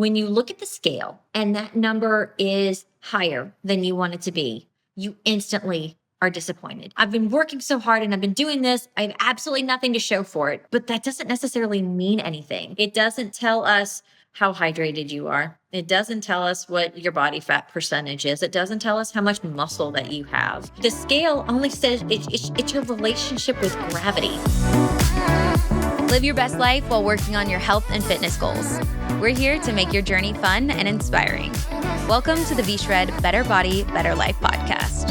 when you look at the scale and that number is higher than you want it to be, you instantly are disappointed. I've been working so hard and I've been doing this. I have absolutely nothing to show for it, but that doesn't necessarily mean anything. It doesn't tell us how hydrated you are. It doesn't tell us what your body fat percentage is. It doesn't tell us how much muscle that you have. The scale only says it's your relationship with gravity. Live your best life while working on your health and fitness goals. We're here to make your journey fun and inspiring. Welcome to the V-Shred Better Body, Better Life podcast.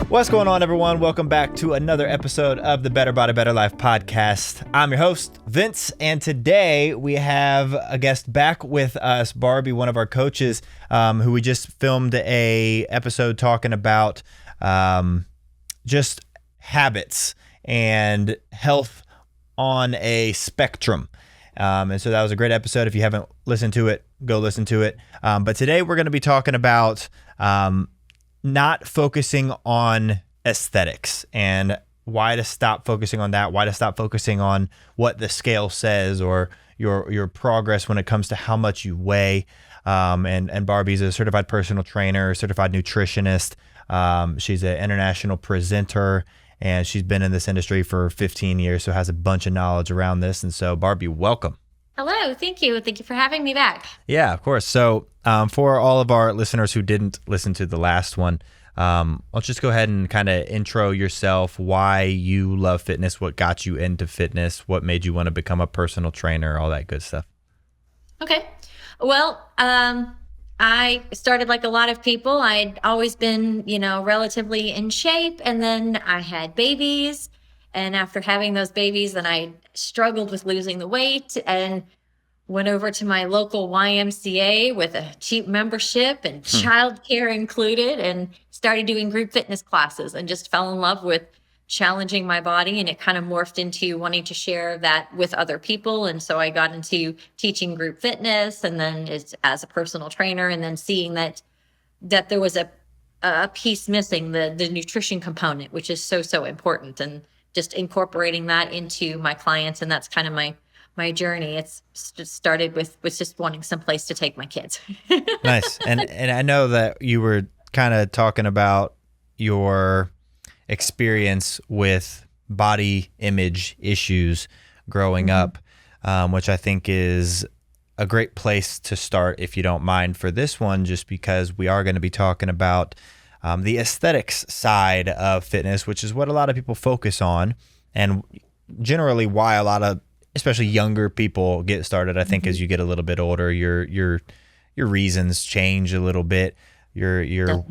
What's going on, everyone? Welcome back to another episode of the Better Body, Better Life podcast. I'm your host, Vince, and today we have a guest back with us, Barbie, one of our coaches, who we just filmed a episode talking about just habits and health on a spectrum. And so that was a great episode. If you haven't listened to it, go listen to it. But today we're going to be talking about not focusing on aesthetics and why to stop focusing on that, why to stop focusing on what the scale says or your progress when it comes to how much you weigh. And Barbie's a certified personal trainer, certified nutritionist. She's an international presenter, and she's been in this industry for 15 years, so has a bunch of knowledge around this. And so, Barbie, welcome. Hello, thank you. Thank you for having me back. Yeah, of course. So for all of our listeners who didn't listen to the last one, I'll just go ahead and kind of intro yourself, why you love fitness, what got you into fitness, what made you want to become a personal trainer, all that good stuff. Okay. Well, I started like a lot of people. I'd always been, relatively in shape, and then I had babies. And after having those babies, then I struggled with losing the weight and went over to my local YMCA with a cheap membership and childcare included, and started doing group fitness classes and just fell in love with challenging my body. And it kind of morphed into wanting to share that with other people. And so I got into teaching group fitness, and then as a personal trainer, and then seeing that there was a piece missing, the nutrition component, which is so important, and just incorporating that into my clients. And that's kind of my journey. It's just started with just wanting some place to take my kids. Nice. And I know that you were kind of talking about your experience with body image issues growing up, which I think is a great place to start, if you don't mind, for this one, just because we are going to be talking about the aesthetics side of fitness, which is what a lot of people focus on, and generally why a lot of, especially younger people, get started. I think as you get a little bit older, your reasons change a little bit. Your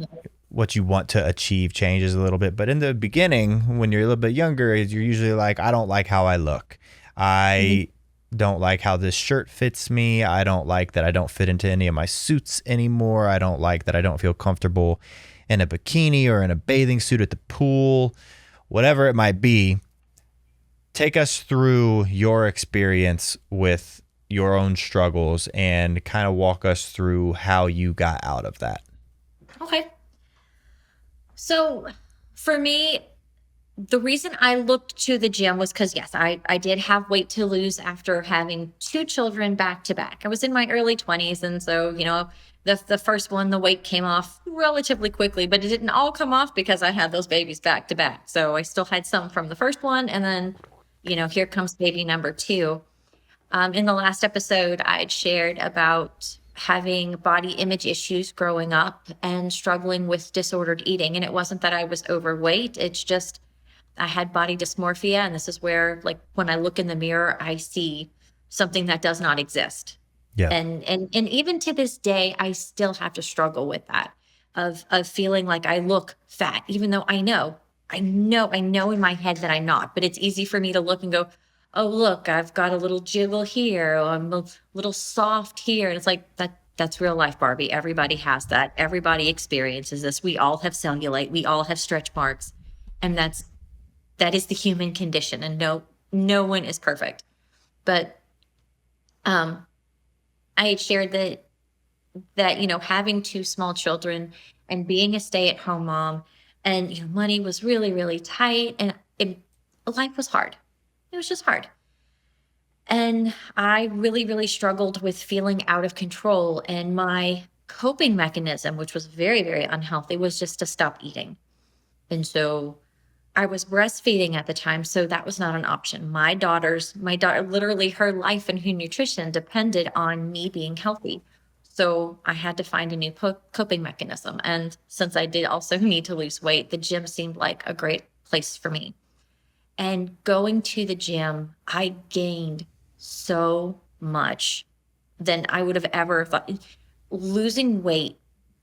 what you want to achieve changes a little bit. But in the beginning, when you're a little bit younger, you're usually like, I don't like how I look. I don't like how this shirt fits me. I don't like that I don't fit into any of my suits anymore. I don't like that I don't feel comfortable in a bikini or in a bathing suit at the pool, whatever it might be. Take us through your experience with your own struggles and kind of walk us through how you got out of that. Okay. So for me, the reason I looked to the gym was because, yes, I did have weight to lose after having two children back to back. I was in my early 20s. And so, the first one, the weight came off relatively quickly, but it didn't all come off because I had those babies back to back. So I still had some from the first one. And then, here comes baby number two. In the last episode, I'd shared about having body image issues growing up and struggling with disordered eating. And it wasn't that I was overweight. It's just I had body dysmorphia. And this is where, like, when I look in the mirror, I see something that does not exist. Yeah. And even to this day, I still have to struggle with that of feeling like I look fat, even though I know in my head that I'm not. But it's easy for me to look and go, oh, look, I've got a little jiggle here. Or I'm a little soft here. And it's like, that's real life, Barbie. Everybody has that. Everybody experiences this. We all have cellulite. We all have stretch marks. And that is the human condition. And no one is perfect. But I had shared that having two small children and being a stay-at-home mom, and money was really, really tight, and life was hard. It was just hard. And I really, really struggled with feeling out of control. And my coping mechanism, which was very, very unhealthy, was just to stop eating. And so I was breastfeeding at the time, so that was not an option. My daughter, literally her life and her nutrition depended on me being healthy. So I had to find a new coping mechanism. And since I did also need to lose weight, the gym seemed like a great place for me. And going to the gym, I gained so much than I would have ever thought. Losing weight,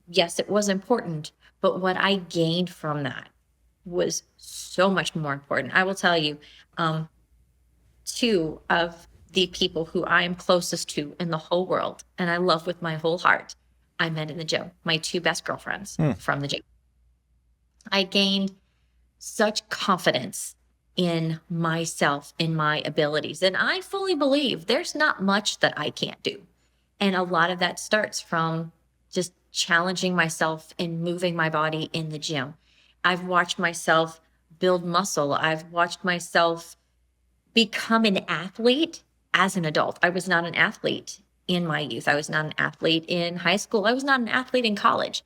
yes, it was important, but what I gained from that was so much more important. I will tell you, um, two of the people who I am closest to in the whole world, and I love with my whole heart, I met in the gym, my two best girlfriends from the gym. I gained such confidence in myself, in my abilities. And I fully believe there's not much that I can't do. And a lot of that starts from just challenging myself and moving my body in the gym. I've watched myself build muscle. I've watched myself become an athlete as an adult. I was not an athlete in my youth. I was not an athlete in high school. I was not an athlete in college.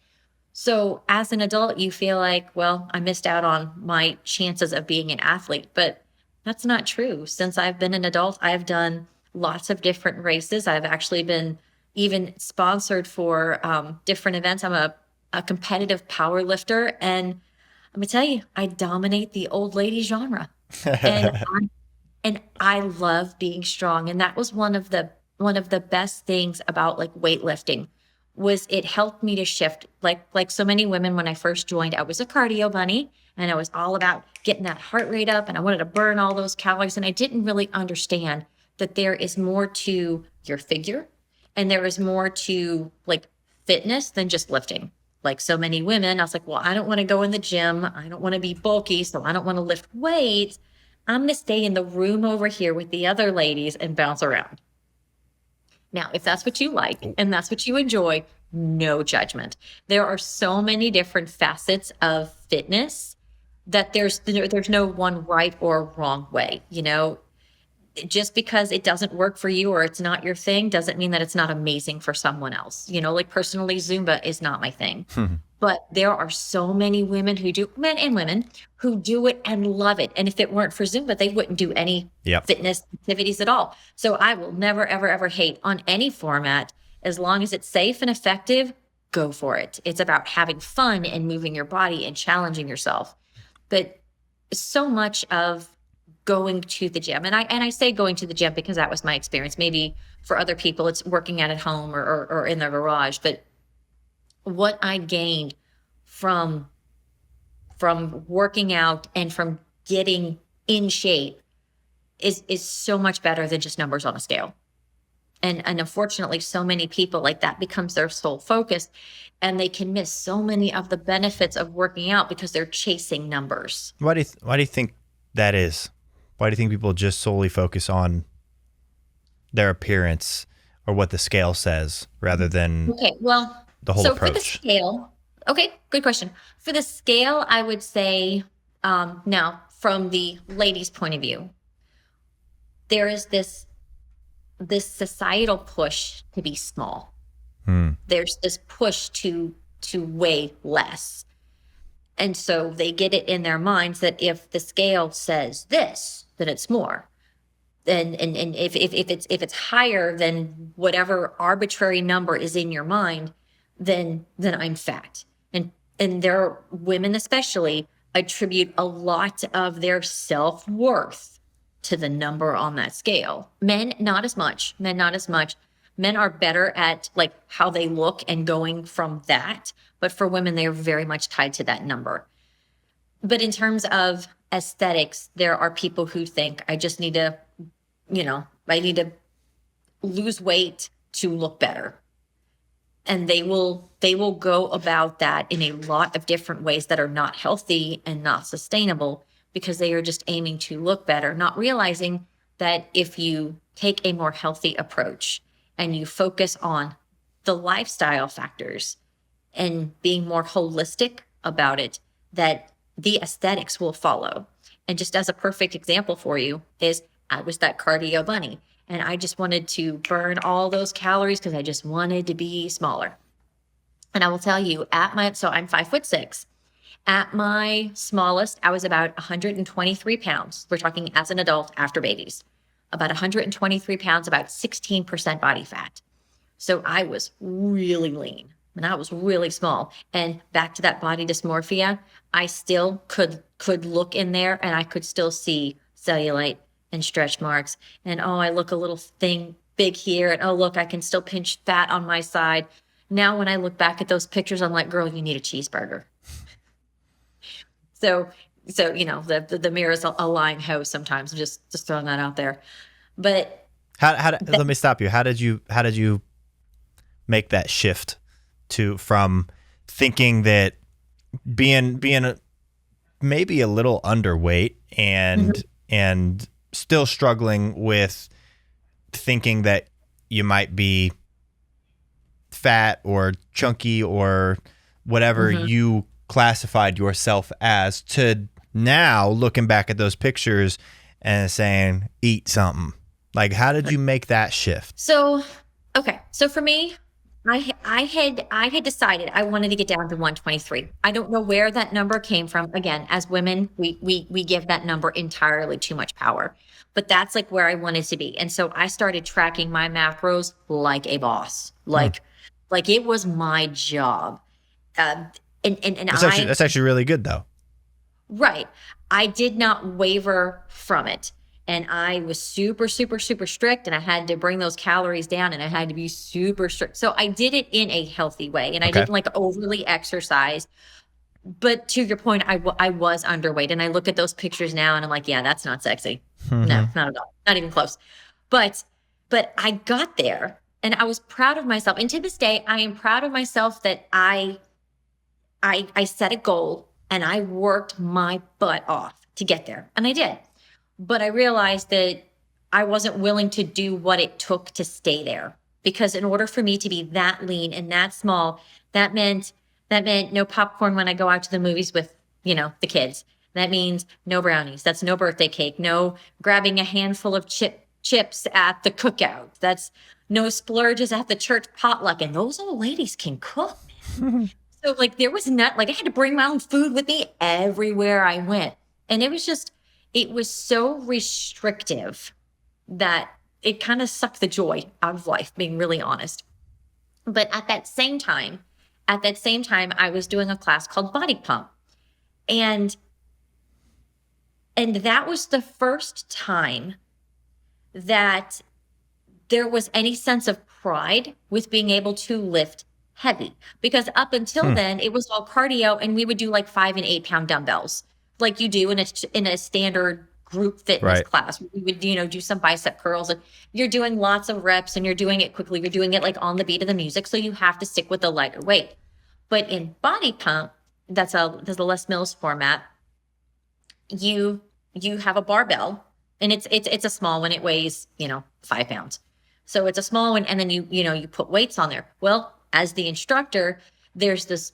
So as an adult, you feel like, well, I missed out on my chances of being an athlete, but that's not true. Since I've been an adult, I've done lots of different races. I've actually been even sponsored for different events. I'm a competitive power lifter, and I'm gonna tell you, I dominate the old lady genre. And I love being strong. And that was one of the best things about like weightlifting was it helped me to shift like so many women when I first joined. I was a cardio bunny and I was all about getting that heart rate up and I wanted to burn all those calories. And I didn't really understand that there is more to your figure and there is more to like fitness than just lifting. Like so many women, I was like, well, I don't want to go in the gym. I don't want to be bulky, so I don't want to lift weights. I'm going to stay in the room over here with the other ladies and bounce around. Now, if that's what you like and that's what you enjoy, no judgment. There are so many different facets of fitness that there's no one right or wrong way. You know, just because it doesn't work for you or it's not your thing doesn't mean that it's not amazing for someone else. You know, like personally, Zumba is not my thing. But there are so many women who do, men and women, who do it and love it. And if it weren't for Zumba, they wouldn't do any fitness activities at all. So I will never, ever, ever hate on any format. As long as it's safe and effective, go for it. It's about having fun and moving your body and challenging yourself. But so much of going to the gym, and I say going to the gym because that was my experience. Maybe for other people, it's working out at home or in their garage. But what I gained from working out and from getting in shape is so much better than just numbers on a scale. And unfortunately, so many people like that becomes their sole focus and they can miss so many of the benefits of working out because they're chasing numbers. Why do you think that is? Why do you think people just solely focus on their appearance or what the scale says rather than the whole approach? For the scale, okay, good question. For the scale, I would say, now from the lady's point of view, there is this societal push to be small. There's this push to weigh less. And so they get it in their minds that if the scale says this, then it's more. And if it's higher than whatever arbitrary number is in your mind, then I'm fat. And there are women especially attribute a lot of their self-worth to the number on that scale. Men, not as much. Men are better at like how they look and going from that. But for women, they are very much tied to that number. But in terms of aesthetics, there are people who think I just need to, I need to lose weight to look better. And they will go about that in a lot of different ways that are not healthy and not sustainable because they are just aiming to look better, not realizing that if you take a more healthy approach and you focus on the lifestyle factors and being more holistic about it, that the aesthetics will follow. And just as a perfect example for you is I was that cardio bunny. And I just wanted to burn all those calories because I just wanted to be smaller. And I will tell you, so I'm 5'6". At my smallest, I was about 123 pounds. We're talking as an adult after babies. About 123 pounds, about 16% body fat. So I was really lean and I was really small. And back to that body dysmorphia, I still could look in there and I could still see cellulite and stretch marks. And oh, I look a little thing big here. And oh, look, I can still pinch fat on my side. Now, when I look back at those pictures, I'm like, girl, you need a cheeseburger. So the mirror is a lying host sometimes. I'm just throwing that out there. But let me stop you. How did you make that shift from thinking that being maybe a little underweight and still struggling with thinking that you might be fat or chunky or whatever you classified yourself as, to now looking back at those pictures and saying, eat something? Like, how did you make that shift? So for me, I had decided I wanted to get down to 123. I don't know where that number came from. Again, as women, we give that number entirely too much power, but that's like where I wanted to be. And so I started tracking my macros like a boss, like it was my job. That's actually really good though. Right. I did not waver from it. And I was super, super, super strict, and I had to bring those calories down, and I had to be super strict. So I did it in a healthy way, and I didn't like overly exercise. But to your point, I was underweight, and I look at those pictures now and I'm like, yeah, that's not sexy. No, not at all. Not even close. But I got there and I was proud of myself. And to this day, I am proud of myself that I set a goal and I worked my butt off to get there. And I did. But I realized that I wasn't willing to do what it took to stay there, because in order for me to be that lean and that small, that meant no popcorn when I go out to the movies with, the kids. That means no brownies. That's no birthday cake. No grabbing a handful of chips at the cookout. That's no splurges at the church potluck. And those old ladies can cook. So there was I had to bring my own food with me everywhere I went. And it was so restrictive that it kind of sucked the joy out of life, being really honest. But at that same time, I was doing a class called Body Pump. And that was the first time that there was any sense of pride with being able to lift heavy. Because up until then, it was all cardio, and we would do 5 and 8 pound dumbbells, like you do in a standard group fitness class. We would, do some bicep curls, and you're doing lots of reps and you're doing it quickly. You're doing it on the beat of the music. So you have to stick with the lighter weight. But in Body Pump, there's a Les Mills format. You have a barbell, and it's a small one. It weighs, 5 pounds. So it's a small one. And then you put weights on there. Well, as the instructor, there's this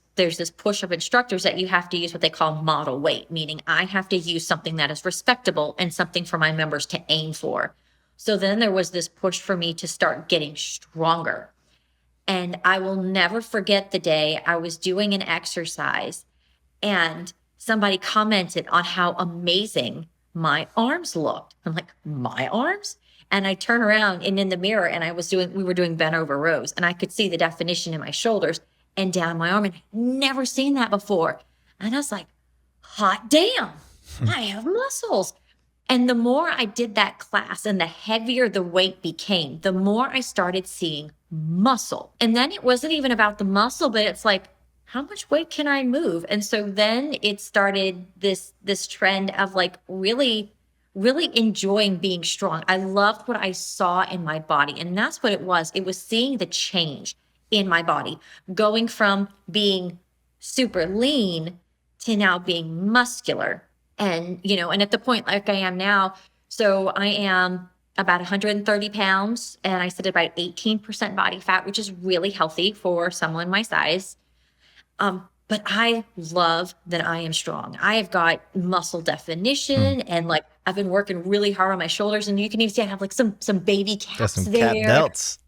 push of instructors that you have to use what they call model weight, meaning I have to use something that is respectable and something for my members to aim for. So then there was this push for me to start getting stronger. And I will never forget the day I was doing an exercise and somebody commented on how amazing my arms looked. I'm like, my arms? And I turn around, and in the mirror, and we were doing bent over rows, and I could see the definition in my shoulders and down my arm, and I'd never seen that before. And I was like, hot damn, I have muscles. And the more I did that class and the heavier the weight became, the more I started seeing muscle. And then it wasn't even about the muscle, but it's like, how much weight can I move? And so then it started this trend of really enjoying being strong. I loved what I saw in my body. And that's what it was. It was seeing the change in my body, going from being super lean to now being muscular. And, and at the point like I am now, so I am about 130 pounds and I sit at about 18% body fat, which is really healthy for someone my size. but I love that I am strong. I have got muscle definition and like I've been working really hard on my shoulders, and you can even see I have like some baby Got caps some there. cat delts.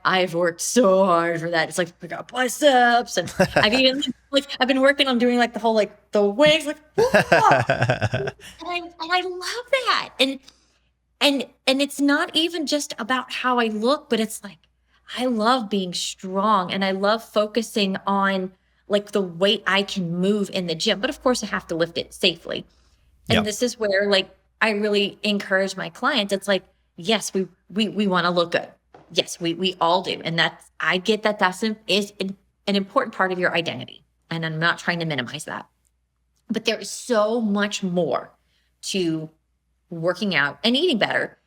I've worked so hard for that. It's like I got biceps, and I've even like I've been working on doing like the whole like the wings, like and I love that. And it's not even just about how I look, but it's like I love being strong, and I love focusing on like the weight I can move in the gym. But of course I have to lift it safely. And Yep. this is where like I really encourage my clients. It's like, yes, we want to look good. Yes, we all do. And I get that is an important part of your identity. And I'm not trying to minimize that. But there is so much more to working out and eating better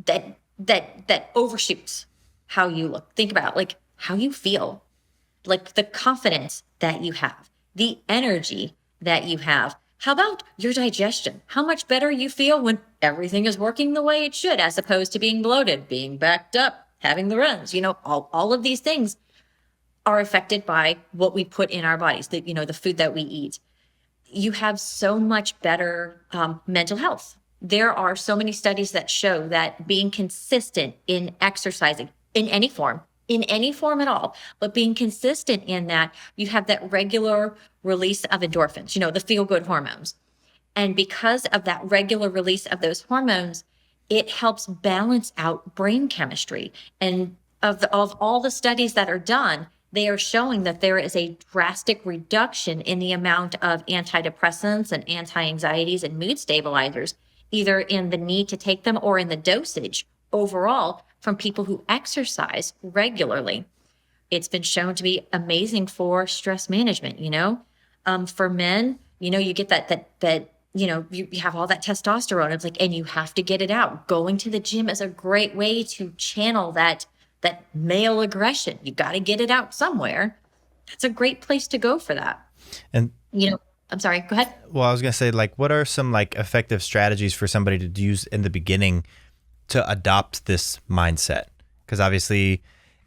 that overshoots how you look. Think about like how you feel, like the confidence that you have, the energy that you have. How about your digestion? How much better you feel when everything is working the way it should, as opposed to being bloated, being backed up, having the runs. All of these things are affected by what we put in our bodies, the food that we eat. You have so much better mental health. There are so many studies that show that being consistent in exercising in any form at all, but being consistent in that, you have that regular release of endorphins, the feel-good hormones. And because of that regular release of those hormones, it helps balance out brain chemistry. And of all the studies that are done, they are showing that there is a drastic reduction in the amount of antidepressants and anti-anxieties and mood stabilizers, either in the need to take them or in the dosage overall from people who exercise regularly. It's been shown to be amazing for stress management. For men, you get that you have all that testosterone. It's like, and you have to get it out. Going to the gym is a great way to channel that male aggression. You got to get it out somewhere. That's a great place to go for that. And I'm sorry, go ahead. well, I was gonna say, like, what are some like effective strategies for somebody to use in the beginning to adopt this mindset? Because obviously,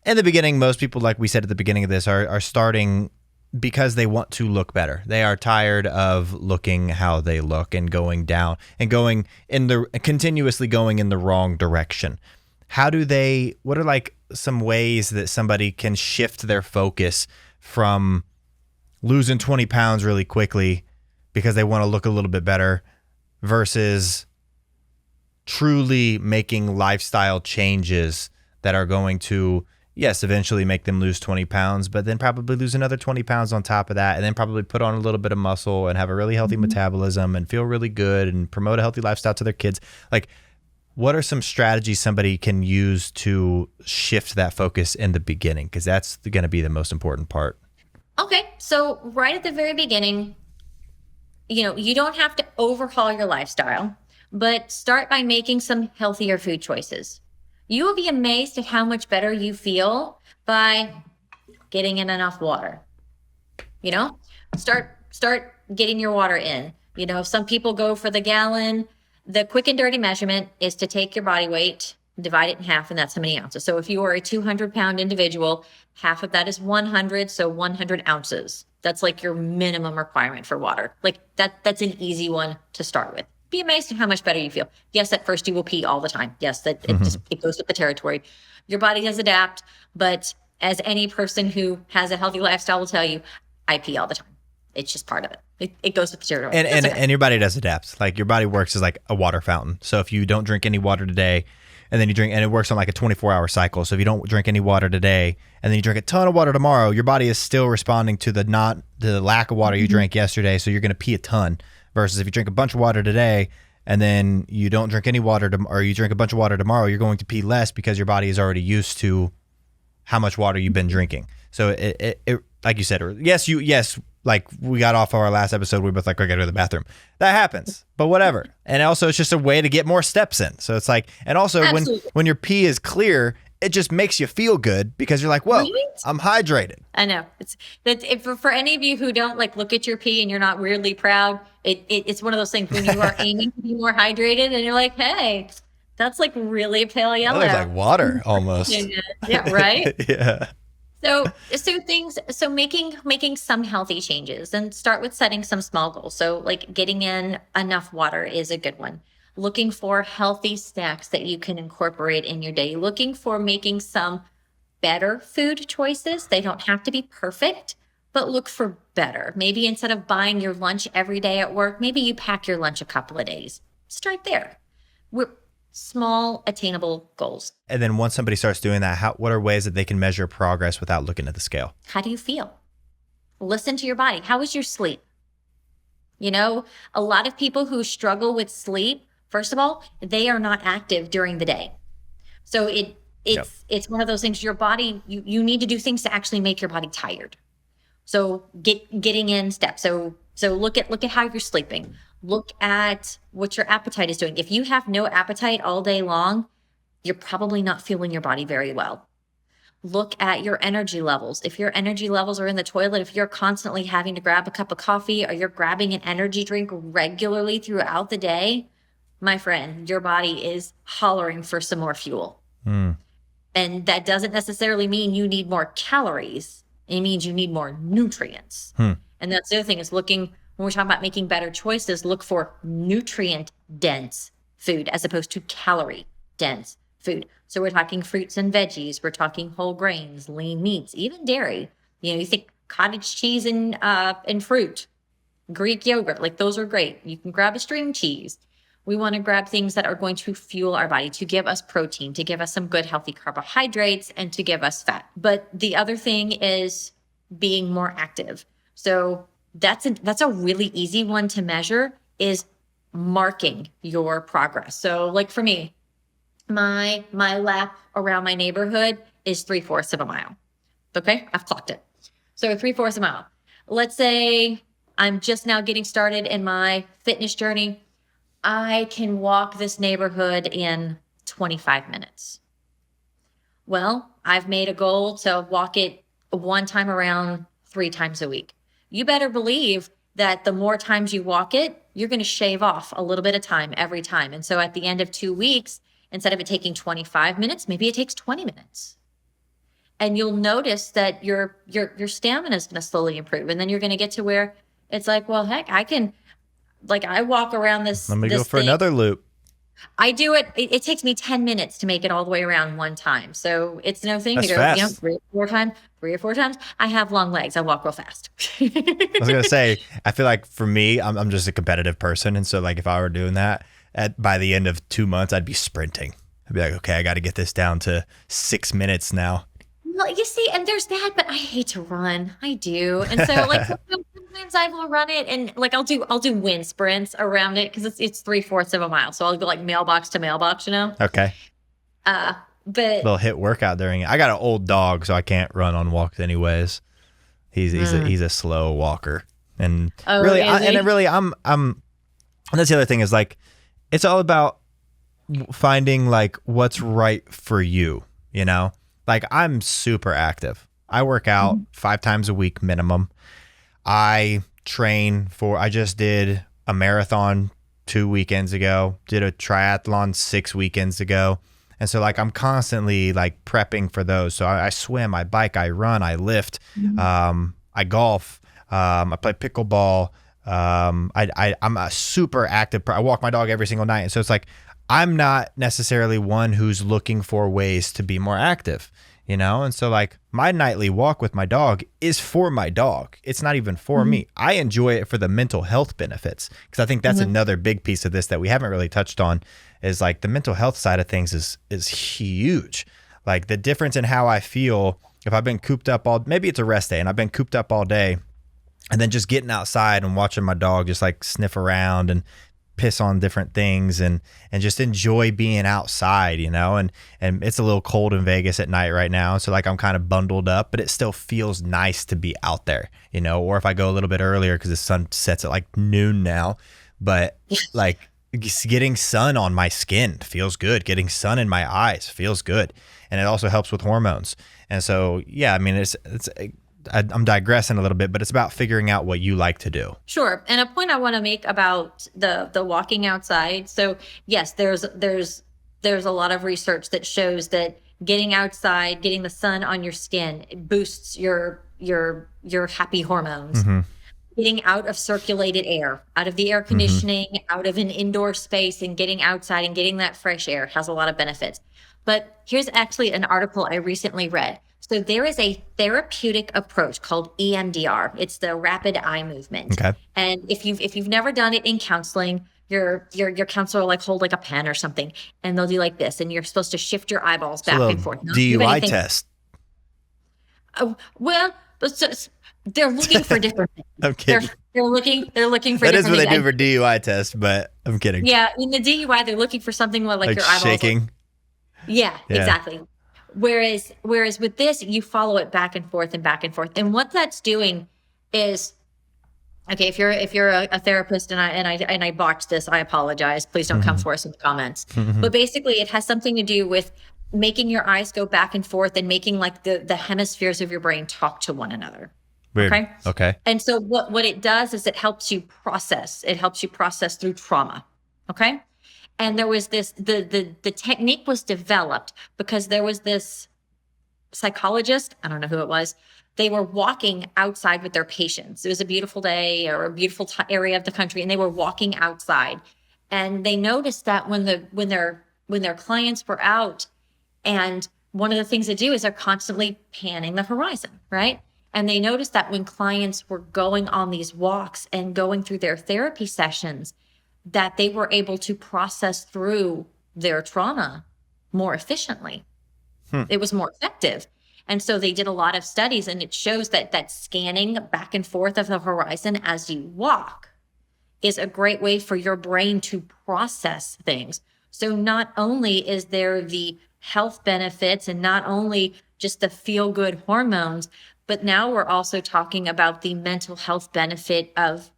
in the beginning, most people, like we said at the beginning of this, are starting because they want to look better. They are tired of looking how they look and going down and continuously going in the wrong direction. What are like some ways that somebody can shift their focus from losing 20 pounds really quickly because they want to look a little bit better versus truly making lifestyle changes that are going to, yes, eventually make them lose 20 pounds, but then probably lose another 20 pounds on top of that, and then probably put on a little bit of muscle and have a really healthy metabolism and feel really good and promote a healthy lifestyle to their kids. Like, what are some strategies somebody can use to shift that focus in the beginning? Because that's going to be the most important part. Okay, so right at the very beginning, you don't have to overhaul your lifestyle, but start by making some healthier food choices. You will be amazed at how much better you feel by getting in enough water. Start getting your water in. Some people go for the gallon. The quick and dirty measurement is to take your body weight, divide it in half, and that's how many ounces. So if you are a 200-pound individual, half of that is 100, so 100 ounces. That's like your minimum requirement for water. Like that's an easy one to start with. Be amazed at how much better you feel. Yes, at first you will pee all the time. Yes, it goes with the territory. Your body does adapt, but as any person who has a healthy lifestyle will tell you, I pee all the time. It's just part of it. It goes with the territory. And your body does adapt. Like, your body works as like a water fountain. So if you don't drink any water today, and then you drink, and it works on like a 24-hour cycle. So if you don't drink any water today, and then you drink a ton of water tomorrow, your body is still responding to the lack of water you drank yesterday. So you're going to pee a ton. Versus if you drink a bunch of water today, and then you don't drink any water, or you drink a bunch of water tomorrow, you're going to pee less because your body is already used to how much water you've been drinking. So it like you said, yes, like we got off of our last episode, we were both like, I gotta go to the bathroom. That happens, but whatever. And also, it's just a way to get more steps in. So it's like, and also when your pee is clear, it just makes you feel good because you're like, whoa, right? I'm hydrated. I know. For any of you who don't like look at your pee and you're not weirdly proud, it's one of those things when you are aiming to be more hydrated and you're like, hey, that's like really pale yellow. That looks like water almost. Yeah, right? Yeah. So making some healthy changes, and start with setting some small goals. So like getting in enough water is a good one. Looking for healthy snacks that you can incorporate in your day. Looking for making some better food choices. They don't have to be perfect, but look for better. Maybe instead of buying your lunch every day at work, maybe you pack your lunch a couple of days. Start there. We're small, attainable goals. And then once somebody starts doing that, what are ways that they can measure progress without looking at the scale? How do you feel? Listen to your body. How was your sleep? You know, a lot of people who struggle with sleep, first of all, they are not active during the day. So it's one of those things, your body, you need to do things to actually make your body tired. So getting in steps. So look at how you're sleeping. Look at what your appetite is doing. If you have no appetite all day long, you're probably not fueling your body very well. Look at your energy levels. If your energy levels are in the toilet, if you're constantly having to grab a cup of coffee or you're grabbing an energy drink regularly throughout the day, my friend, your body is hollering for some more fuel. And that doesn't necessarily mean you need more calories. It means you need more nutrients. And that's the other thing, is looking, when we're talking about making better choices, look for nutrient dense food as opposed to calorie dense food. So we're talking fruits and veggies, we're talking whole grains, lean meats, even dairy. You know, you think cottage cheese and fruit, Greek yogurt, like those are great. You can grab a string cheese. We want to grab things that are going to fuel our body, to give us protein, to give us some good healthy carbohydrates, and to give us fat. But the other thing is being more active. So that's a really easy one to measure, is marking your progress. So like for me, my lap around my neighborhood is 3/4 of a mile. Okay, I've clocked it. So 3/4 of a mile. Let's say I'm just now getting started in my fitness journey. I can walk this neighborhood in 25 minutes. Well, I've made a goal to walk it one time around 3 times a week. You better believe that the more times you walk it, you're going to shave off a little bit of time every time. And so at the end of 2 weeks, instead of it taking 25 minutes, maybe it takes 20 minutes. And you'll notice that your stamina is going to slowly improve. And then you're going to get to where it's like, well, heck, I walk around this. Let me this go for thing. another loop. I do it. It takes me 10 minutes to make it all the way around one time. So it's no thing That's to go, fast. 3 or 4 times. I have long legs. I walk real fast. I was gonna say, I feel like for me, I'm just a competitive person, and so like if I were doing that, by the end of 2 months, I'd be sprinting. I'd be like, okay, I got to get this down to 6 minutes now. Well, you see, and there's that, but I hate to run. I do. And so like sometimes I will run it, and like I'll do wind sprints around it, because it's 3/4 of a mile. So I'll go like mailbox to mailbox, you know? Okay. But Little hit workout during it. I got an old dog, so I can't run on walks anyways. He's a slow walker. And really, and that's the other thing, is like, it's all about finding like what's right for you, you know? Like, I'm super active. I work out 5 times a week minimum. I just did a marathon 2 weekends ago, did a triathlon 6 weekends ago. And so like, I'm constantly like prepping for those. So I swim, I bike, I run, I lift, I golf, I play pickleball. I'm a super active, I walk my dog every single night. And so it's like, I'm not necessarily one who's looking for ways to be more active, you know? And so like, my nightly walk with my dog is for my dog. It's not even for me. I enjoy it for the mental health benefits, because I think that's another big piece of this that we haven't really touched on, is like the mental health side of things is huge. Like the difference in how I feel if I've been cooped up maybe it's a rest day and I've been cooped up all day, and then just getting outside and watching my dog just like sniff around and piss on different things and just enjoy being outside, you know, and it's a little cold in Vegas at night right now. So like, I'm kind of bundled up, but it still feels nice to be out there, you know, or if I go a little bit earlier, because the sun sets at like noon now, but like getting sun on my skin feels good. Getting sun in my eyes feels good. And it also helps with hormones. And so, yeah, I mean, I'm digressing a little bit, but it's about figuring out what you like to do. Sure. And a point I want to make about the walking outside. So yes, there's a lot of research that shows that getting outside, getting the sun on your skin, it boosts your happy hormones. Getting out of circulated air, out of the air conditioning, out of an indoor space, and getting outside and getting that fresh air has a lot of benefits. But here's actually an article I recently read. So there is a therapeutic approach called EMDR. It's the rapid eye movement. Okay. And if you've never done it in counseling, your counselor will like hold like a pen or something, and they'll do like this, and you're supposed to shift your eyeballs back and forth. DUI test. Oh, well, they're looking for different things. I'm kidding. They're looking for that different is what they things. do for DUI test, but I'm kidding. Yeah, in the DUI, they're looking for something where like your eyeballs shaking. Yeah, exactly. Whereas with this, you follow it back and forth and back and forth. And what that's doing is, okay, if you're a therapist and I botched this, I apologize. Please don't come for us in the comments. But basically, it has something to do with making your eyes go back and forth and making like the hemispheres of your brain talk to one another. Weird. Okay. Okay. And so what it does is it helps you process. It helps you process through trauma. Okay. And there was this, the technique was developed because there was this psychologist, I don't know who it was. They were walking outside with their patients. It was a beautiful day or a beautiful area of the country, and they were walking outside. And they noticed that when their clients were out, and one of the things they do is they're constantly panning the horizon, right? And they noticed that when clients were going on these walks and going through their therapy sessions, that they were able to process through their trauma more efficiently. It was more effective. And so they did a lot of studies, and it shows that scanning back and forth of the horizon as you walk is a great way for your brain to process things. So not only is there the health benefits and not only just the feel-good hormones, but now we're also talking about the mental health benefit of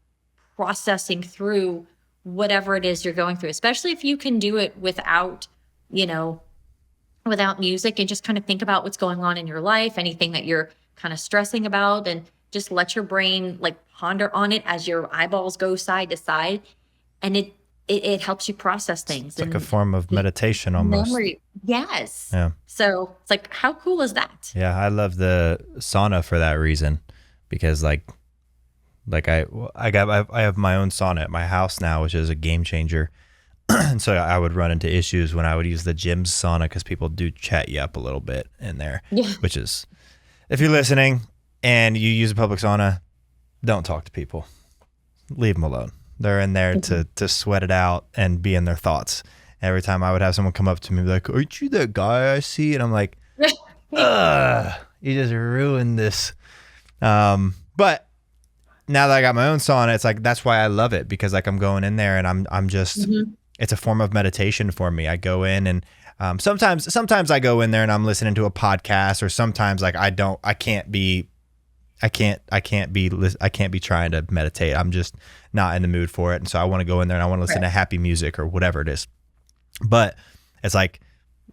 processing through whatever it is you're going through, especially if you can do it without music, and just kind of think about what's going on in your life, anything that you're kind of stressing about, and just let your brain like ponder on it as your eyeballs go side to side. And it helps you process things. It's like a form of meditation almost. Memory. Yes. Yeah. So it's like, how cool is that? Yeah, I love the sauna for that reason, because like I have my own sauna at my house now, which is a game changer. And so I would run into issues when I would use the gym sauna, because people do chat you up a little bit in there, which is, if you're listening and you use a public sauna, don't talk to people. Leave them alone. They're in there to sweat it out and be in their thoughts. Every time I would have someone come up to me like, "Aren't you that guy I see?" And I'm like, you just ruined this. But now that I got my own sauna, it's like, that's why I love it, because like I'm going in there and I'm just, it's a form of meditation for me. I go in and sometimes I go in there and I'm listening to a podcast, or sometimes like I can't be trying to meditate. I'm just not in the mood for it. And so I want to go in there and I want to listen to happy music or whatever it is. But it's like,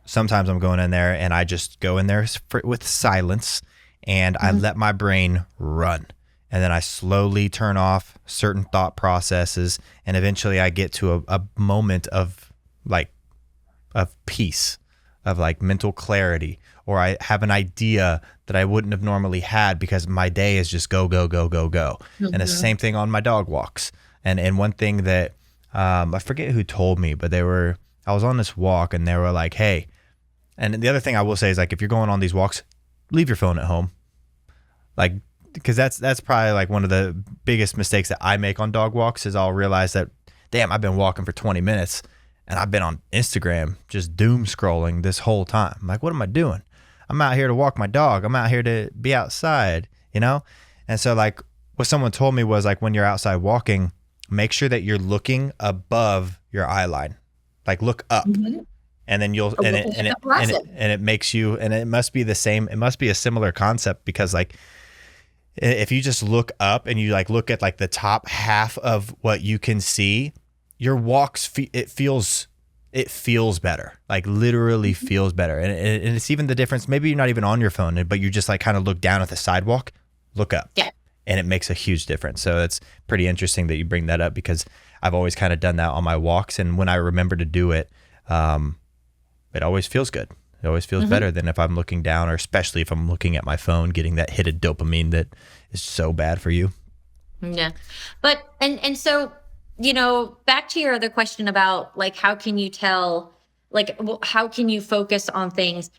sometimes I'm going in there and I just go in there with silence, and I let my brain run. And then I slowly turn off certain thought processes, and eventually I get to a moment of peace, of like mental clarity, or I have an idea that I wouldn't have normally had, because my day is just go, go, go, go, go. And it's the same thing on my dog walks. And one thing that I forget who told me, but I was on this walk and they were like, hey, and the other thing I will say is like, if you're going on these walks, leave your phone at home. Like, because that's probably like one of the biggest mistakes that I make on dog walks, is I'll realize that, damn, I've been walking for 20 minutes and I've been on Instagram just doom scrolling this whole time. I'm like, what am I doing? I'm out here to walk my dog. I'm out here to be outside, And so like what someone told me was like, when you're outside walking, make sure that you're looking above your eye line, like look up. And then you'll, and it makes you, and it must be the same. It must be a similar concept, because like, if you just look up and you like look at like the top half of what you can see, your walks, it feels better, like literally feels better. And it's even the difference. Maybe you're not even on your phone, but you just like kind of look down at the sidewalk, look up. Yeah. And it makes a huge difference. So it's pretty interesting that you bring that up, because I've always kind of done that on my walks. And when I remember to do it, it always feels good. It always feels better than if I'm looking down, or especially if I'm looking at my phone, getting that hit of dopamine that is so bad for you. Yeah. But, and so, back to your other question about like, how can you tell, like, how can you focus on things?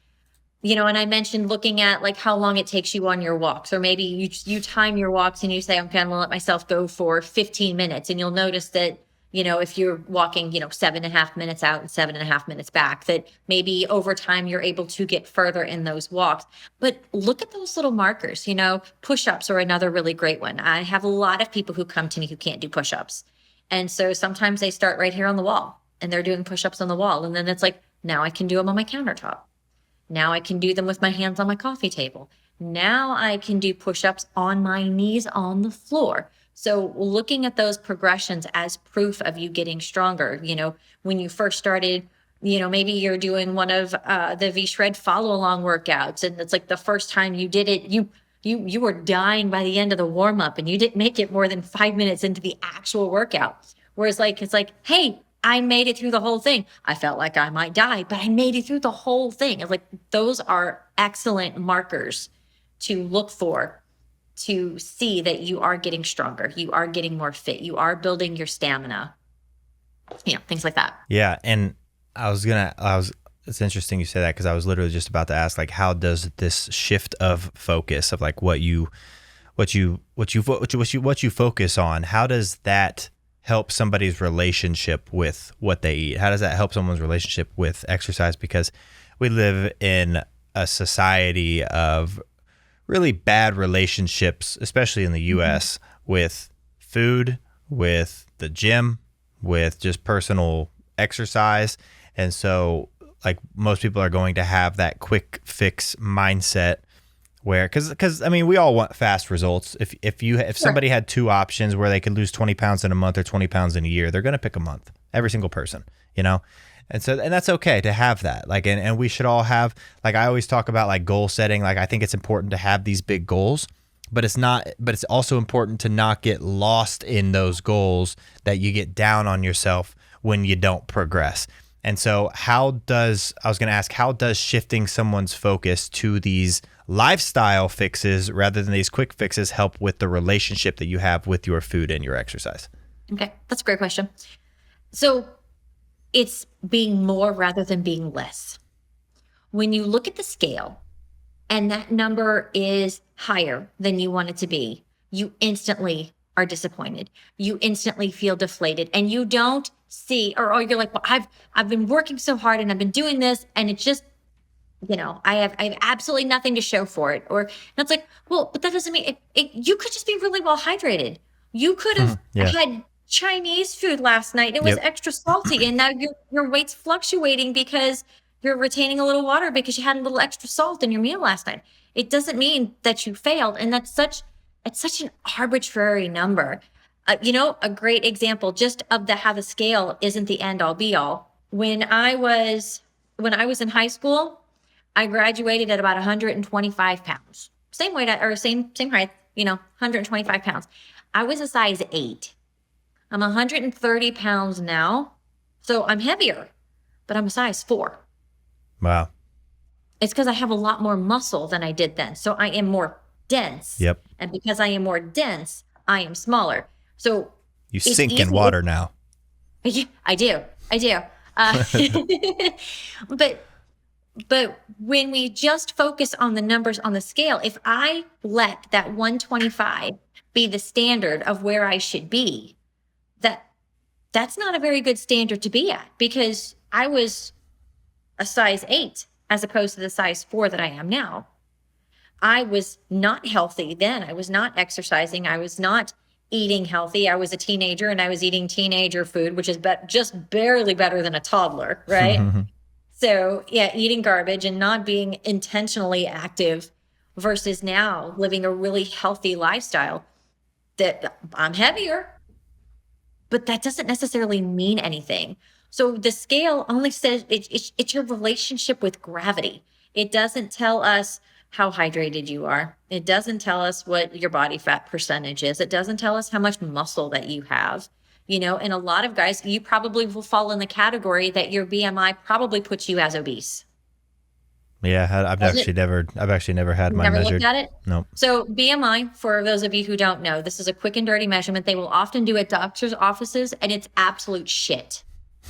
And I mentioned looking at like how long it takes you on your walks, or maybe you time your walks and you say, okay, I'm going to let myself go for 15 minutes. And you'll notice that, if you're walking, 7.5 minutes out and 7.5 minutes back, that maybe over time you're able to get further in those walks. But look at those little markers, push-ups are another really great one. I have a lot of people who come to me who can't do push-ups. And so sometimes they start right here on the wall and they're doing push-ups on the wall. And then it's like, now I can do them on my countertop. Now I can do them with my hands on my coffee table. Now I can do push-ups on my knees on the floor. So looking at those progressions as proof of you getting stronger, when you first started, maybe you're doing one of the V-Shred follow-along workouts, and it's like the first time you did it, you were dying by the end of the warm-up, and you didn't make it more than 5 minutes into the actual workout. Whereas it's like, hey, I made it through the whole thing. I felt like I might die, but I made it through the whole thing. It's like, those are excellent markers to look for, to see that you are getting stronger, you are getting more fit, you are building your stamina, things like that. Yeah. And it's interesting you say that, because I was literally just about to ask, like, how does this shift of focus of like what you focus on, how does that help somebody's relationship with what they eat? How does that help someone's relationship with exercise? Because we live in a society of really bad relationships, especially in the US, with food, with the gym, with just personal exercise. And so like most people are going to have that quick fix mindset where, because I mean, we all want fast results. If somebody had two options where they could lose 20 pounds in a month or 20 pounds in a year, they're going to pick a month, every single person, And that's okay to have that. Like, and we should all have, like, I always talk about like goal setting. Like, I think it's important to have these big goals, but it's also important to not get lost in those goals, that you get down on yourself when you don't progress. And so how does shifting someone's focus to these lifestyle fixes rather than these quick fixes help with the relationship that you have with your food and your exercise? Okay, that's a great question. So it's being more rather than being less. When you look at the scale and that number is higher than you want it to be, you instantly are disappointed. You instantly feel deflated, and you don't see, or you're like, well, I've been working so hard and I've been doing this, and it's just, I have absolutely nothing to show for it. Or it's like, well, but that doesn't mean you could just be really well hydrated. You could have had Chinese food last night. It was extra salty, and now your weight's fluctuating because you're retaining a little water because you had a little extra salt in your meal last night. It doesn't mean that you failed, and it's such an arbitrary number. A great example just of how the scale isn't the end all be all. When I was in high school, I graduated at about 125 pounds. Same weight, or same height, 125 pounds. I was a size 8. I'm 130 pounds now, so I'm heavier, but I'm a size 4. Wow. It's because I have a lot more muscle than I did then. So I am more dense. Yep. And because I am more dense, I am smaller. So you sink in water now. Yeah, I do. But when we just focus on the numbers on the scale, if I let that 125 be the standard of where I should be, that's not a very good standard to be at, because I was a size 8 as opposed to the size 4 that I am now. I was not healthy then. I was not exercising. I was not eating healthy. I was a teenager and I was eating teenager food, which is just barely better than a toddler, right? So yeah, eating garbage and not being intentionally active, versus now living a really healthy lifestyle. That I'm heavier, but that doesn't necessarily mean anything. So the scale only says it's your relationship with gravity. It doesn't tell us how hydrated you are. It doesn't tell us what your body fat percentage is. It doesn't tell us how much muscle that you have. And a lot of guys, you probably will fall in the category that your BMI probably puts you as obese. Yeah, Does it? I've actually never had mine Never looked measured. at it? Nope. So BMI, for those of you who don't know, this is a quick and dirty measurement they will often do at doctors' offices, and it's absolute shit.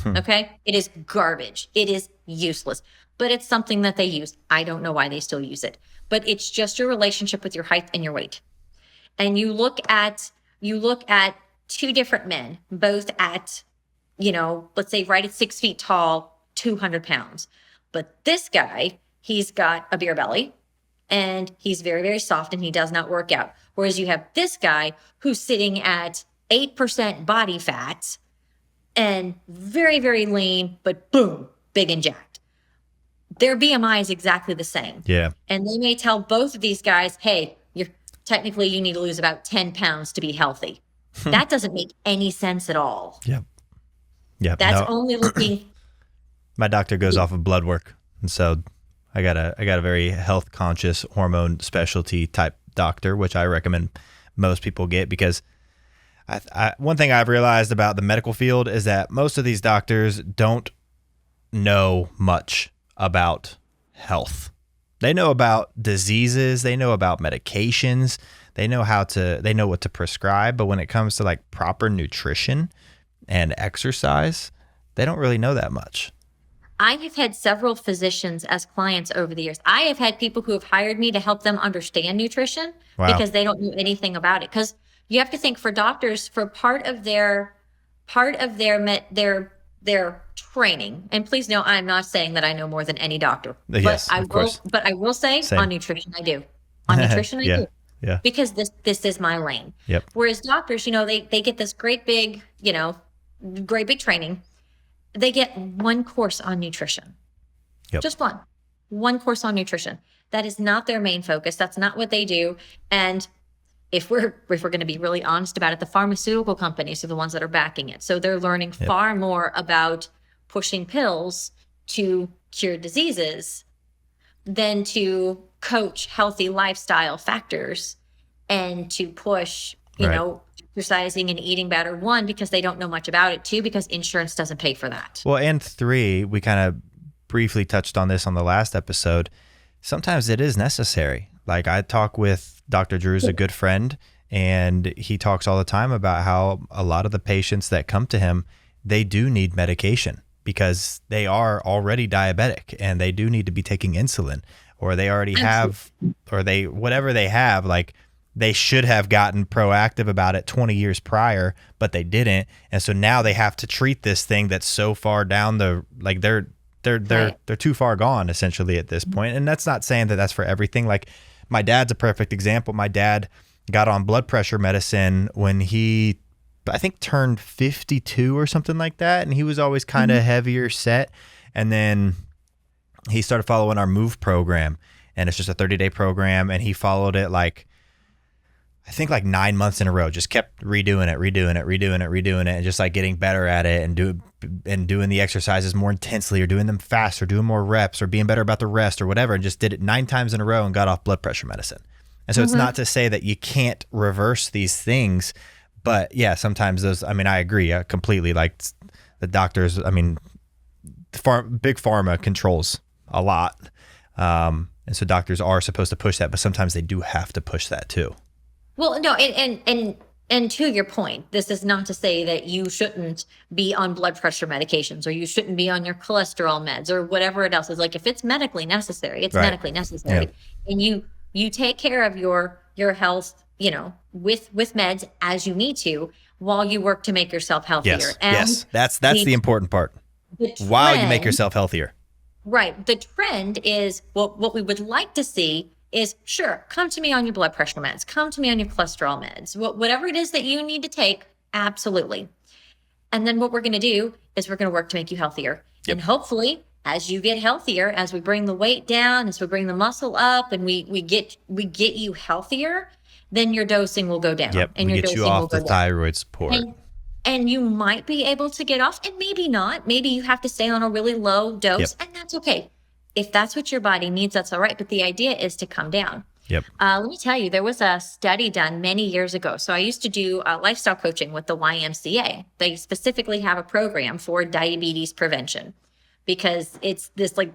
Okay? It is garbage. It is useless. But it's something that they use. I don't know why they still use it. But it's just your relationship with your height and your weight. And you look at two different men, both at, let's say right at 6 feet tall, 200 pounds. But this guy, he's got a beer belly and he's very, very soft and he does not work out. Whereas you have this guy who's sitting at 8% body fat and very, very lean, but boom, big and jacked. Their BMI is exactly the same. Yeah. And they may tell both of these guys, hey, you need to lose about 10 pounds to be healthy. That doesn't make any sense at all. Yep. Yep. That's No, only looking. my doctor goes off of blood work, and so I got a very health conscious hormone specialty type doctor, which I recommend most people get because one thing I've realized about the medical field is that most of these doctors don't know much about health. They know about diseases, they know about medications, they know what to prescribe, but when it comes to like proper nutrition and exercise, they don't really know that much. I have had several physicians as clients over the years. I have had people who have hired me to help them understand nutrition Wow. because they don't know anything about it. Because you have to think, for doctors, for part of their training. And please know, I'm not saying that I know more than any doctor. Yes, but of course. But I will say, Same. on nutrition, I do. On nutrition, I Yeah. do. Yeah. Because this is my lane. Yep. Whereas doctors, they get this great big training. They get one course on nutrition. Yep. Just one course on nutrition. That is not their main focus. That's not what they do. And if we're going to be really honest about it, the pharmaceutical companies are the ones that are backing it. So they're learning far more about pushing pills to cure diseases than to coach healthy lifestyle factors and to push, exercising and eating better. One, because they don't know much about it. Two, because insurance doesn't pay for that. Well, and three, we kind of briefly touched on this on the last episode. Sometimes it is necessary. Like I talk with Dr. Drew's a good friend, and he talks all the time about how a lot of the patients that come to him, they do need medication because they are already diabetic and they do need to be taking insulin, or they already have, or whatever they have, like they should have gotten proactive about it 20 years prior, but they didn't. And so now they have to treat this thing that's so far down they're too far gone essentially at this point. And that's not saying that that's for everything. Like my dad's a perfect example. My dad got on blood pressure medicine when he, I think, turned 52 or something like that. And he was always kind of heavier set. And then he started following our MOVE program, and it's just a 30-day program. And he followed it I think 9 months in a row, just kept redoing it, and just like getting better at it and doing the exercises more intensely, or doing them faster, doing more reps, or being better about the rest or whatever, and just did it 9 times in a row and got off blood pressure medicine. And so it's not to say that you can't reverse these things, but yeah, sometimes those, I agree completely. Like the doctors, big pharma controls a lot. And so doctors are supposed to push that, but sometimes they do have to push that too. Well, no, and to your point, this is not to say that you shouldn't be on blood pressure medications, or you shouldn't be on your cholesterol meds, or whatever it else is. Like if it's medically necessary, it's medically necessary, and you take care of your health, with meds as you need to, while you work to make yourself healthier. Yes, that's the important part. While you make yourself healthier. Right. The trend is what we would like to see is, sure, come to me on your blood pressure meds, come to me on your cholesterol meds, whatever it is that you need to take, absolutely. And then what we're going to do is we're going to work to make you healthier. Yep. And hopefully, as you get healthier, as we bring the weight down, as we bring the muscle up, and we get you healthier, then your dosing will go down. Yep. And we your get dosing you will off go the down. thyroid support. And you might be able to get off, and maybe not. Maybe you have to stay on a really low dose, and that's okay. If that's what your body needs, that's all right. But the idea is to come down. Yep. Let me tell you, there was a study done many years ago. So I used to do lifestyle coaching with the YMCA. They specifically have a program for diabetes prevention. because it's this like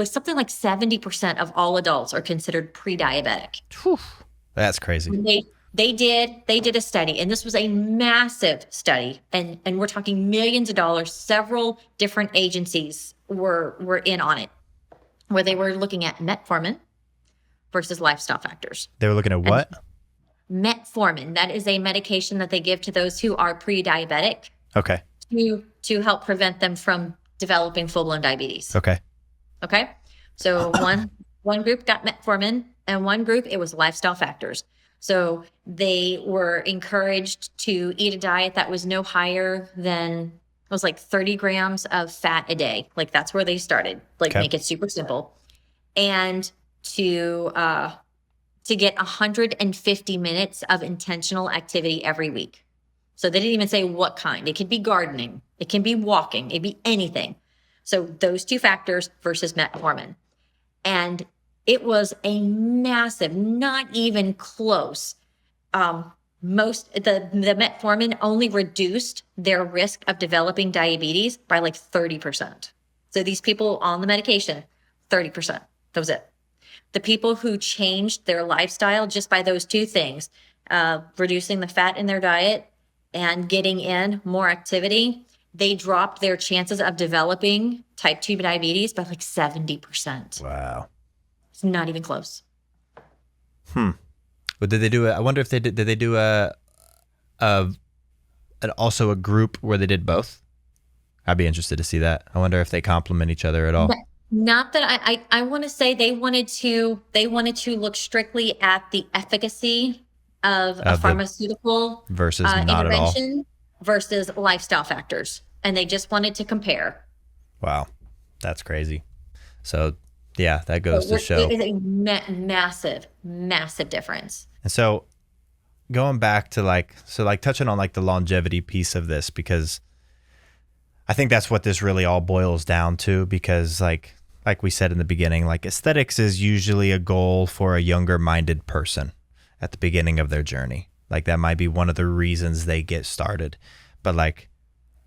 something like 70% of all adults are considered pre-diabetic. Whew. That's crazy. They did a study, and this was a massive study, and we're talking millions of dollars. Several different agencies were in on it, where they were looking at metformin versus lifestyle factors. They were looking at what? Metformin, that is a medication that they give to those who are pre-diabetic. Okay. To help prevent them from developing full-blown diabetes. Okay. Okay. So one group got metformin, and one group, it was lifestyle factors. So they were encouraged to eat a diet that was no higher than, it was like 30 grams of fat a day. Like that's where they started, like make it super simple. And to get 150 minutes of intentional activity every week. So they didn't even say what kind. It could be gardening. It can be walking. It could be anything. So those two factors versus metformin. And it was a massive, not even close. The metformin only reduced their risk of developing diabetes by like 30%. So these people on the medication, 30%. That was it. The people who changed their lifestyle just by those two things, reducing the fat in their diet and getting in more activity, they dropped their chances of developing type 2 diabetes by like 70%. Wow. It's not even close. But did they do I wonder if did they do also a group where they did both? I'd be interested to see that. I wonder if they complement each other at all. But not that I want to say they wanted to look strictly at the efficacy of a pharmaceutical versus not intervention at all. Versus lifestyle factors. And they just wanted to compare. Wow. That's crazy. So yeah, that goes to show. It is a massive, massive difference. And so going back to touching on like the longevity piece of this, because I think that's what this really all boils down to, because like we said in the beginning, like aesthetics is usually a goal for a younger minded person at the beginning of their journey. Like that might be one of the reasons they get started. But like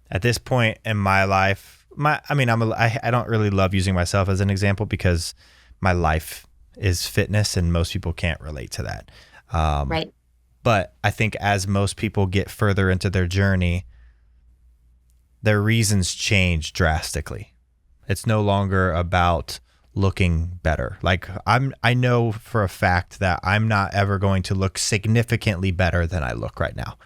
at this point in my life, I don't really love using myself as an example because my life is fitness and most people can't relate to that. Right. But I think as most people get further into their journey, their reasons change drastically. It's no longer about looking better. Like I know for a fact that I'm not ever going to look significantly better than I look right now.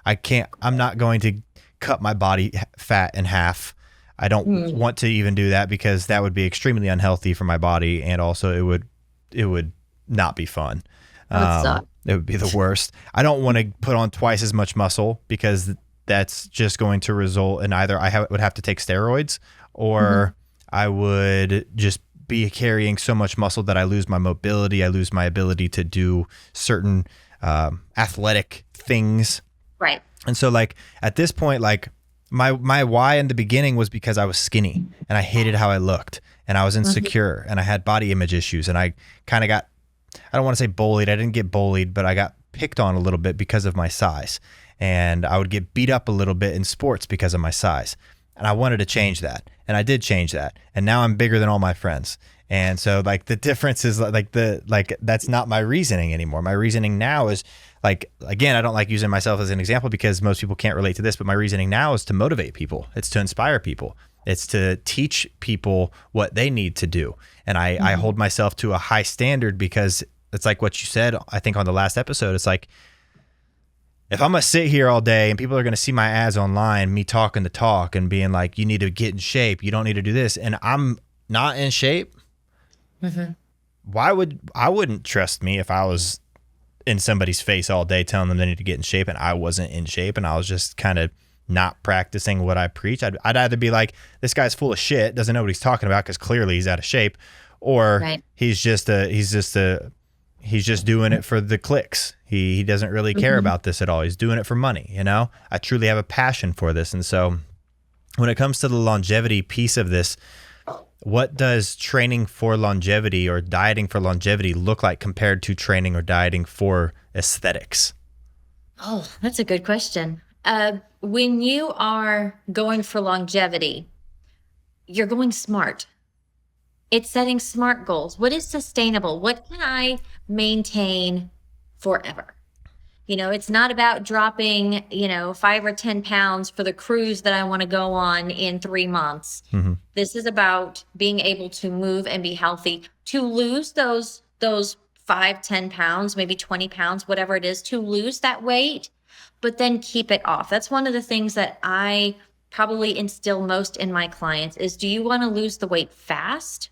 I'm not going to cut my body fat in half. I don't want to even do that because that would be extremely unhealthy for my body, and also it would not be fun. It would be the worst. I don't want to put on twice as much muscle because that's just going to result in either I would have to take steroids or I would just be carrying so much muscle that I lose my mobility. I lose my ability to do certain athletic things. Right. And so like at this point, like my why in the beginning was because I was skinny and I hated how I looked and I was insecure and I had body image issues and I kind of got, I don't want to say bullied. I didn't get bullied, but I got picked on a little bit because of my size, and I would get beat up a little bit in sports because of my size. And I wanted to change that, and I did change that. And now I'm bigger than all my friends. And so like the difference is like that's not my reasoning anymore. My reasoning now is like, again, I don't like using myself as an example because most people can't relate to this, but my reasoning now is to motivate people. It's to inspire people. It's to teach people what they need to do. And I hold myself to a high standard because it's like what you said, I think on the last episode, it's like, if I'm going to sit here all day and people are going to see my ads online, me talking the talk and being like, you need to get in shape, you don't need to do this, and I'm not in shape, I wouldn't trust me if I was in somebody's face all day telling them they need to get in shape and I wasn't in shape and I was just kind of not practicing what I preach. I'd either be like, this guy's full of shit, doesn't know what he's talking about because clearly he's out of shape, or he's just doing it for the clicks. He doesn't really care about this at all. He's doing it for money, you know? I truly have a passion for this. And so when it comes to the longevity piece of this, what does training for longevity or dieting for longevity look like compared to training or dieting for aesthetics? Oh, that's a good question. When you are going for longevity, you're going smart. It's setting smart goals. What is sustainable? What can I maintain forever? It's not about dropping, 5 or 10 pounds for the cruise that I want to go on in 3 months. Mm-hmm. This is about being able to move and be healthy, to lose those 5, 10 pounds, maybe 20 pounds, whatever it is, to lose that weight, but then keep it off. That's one of the things that I probably instill most in my clients is, do you want to lose the weight fast?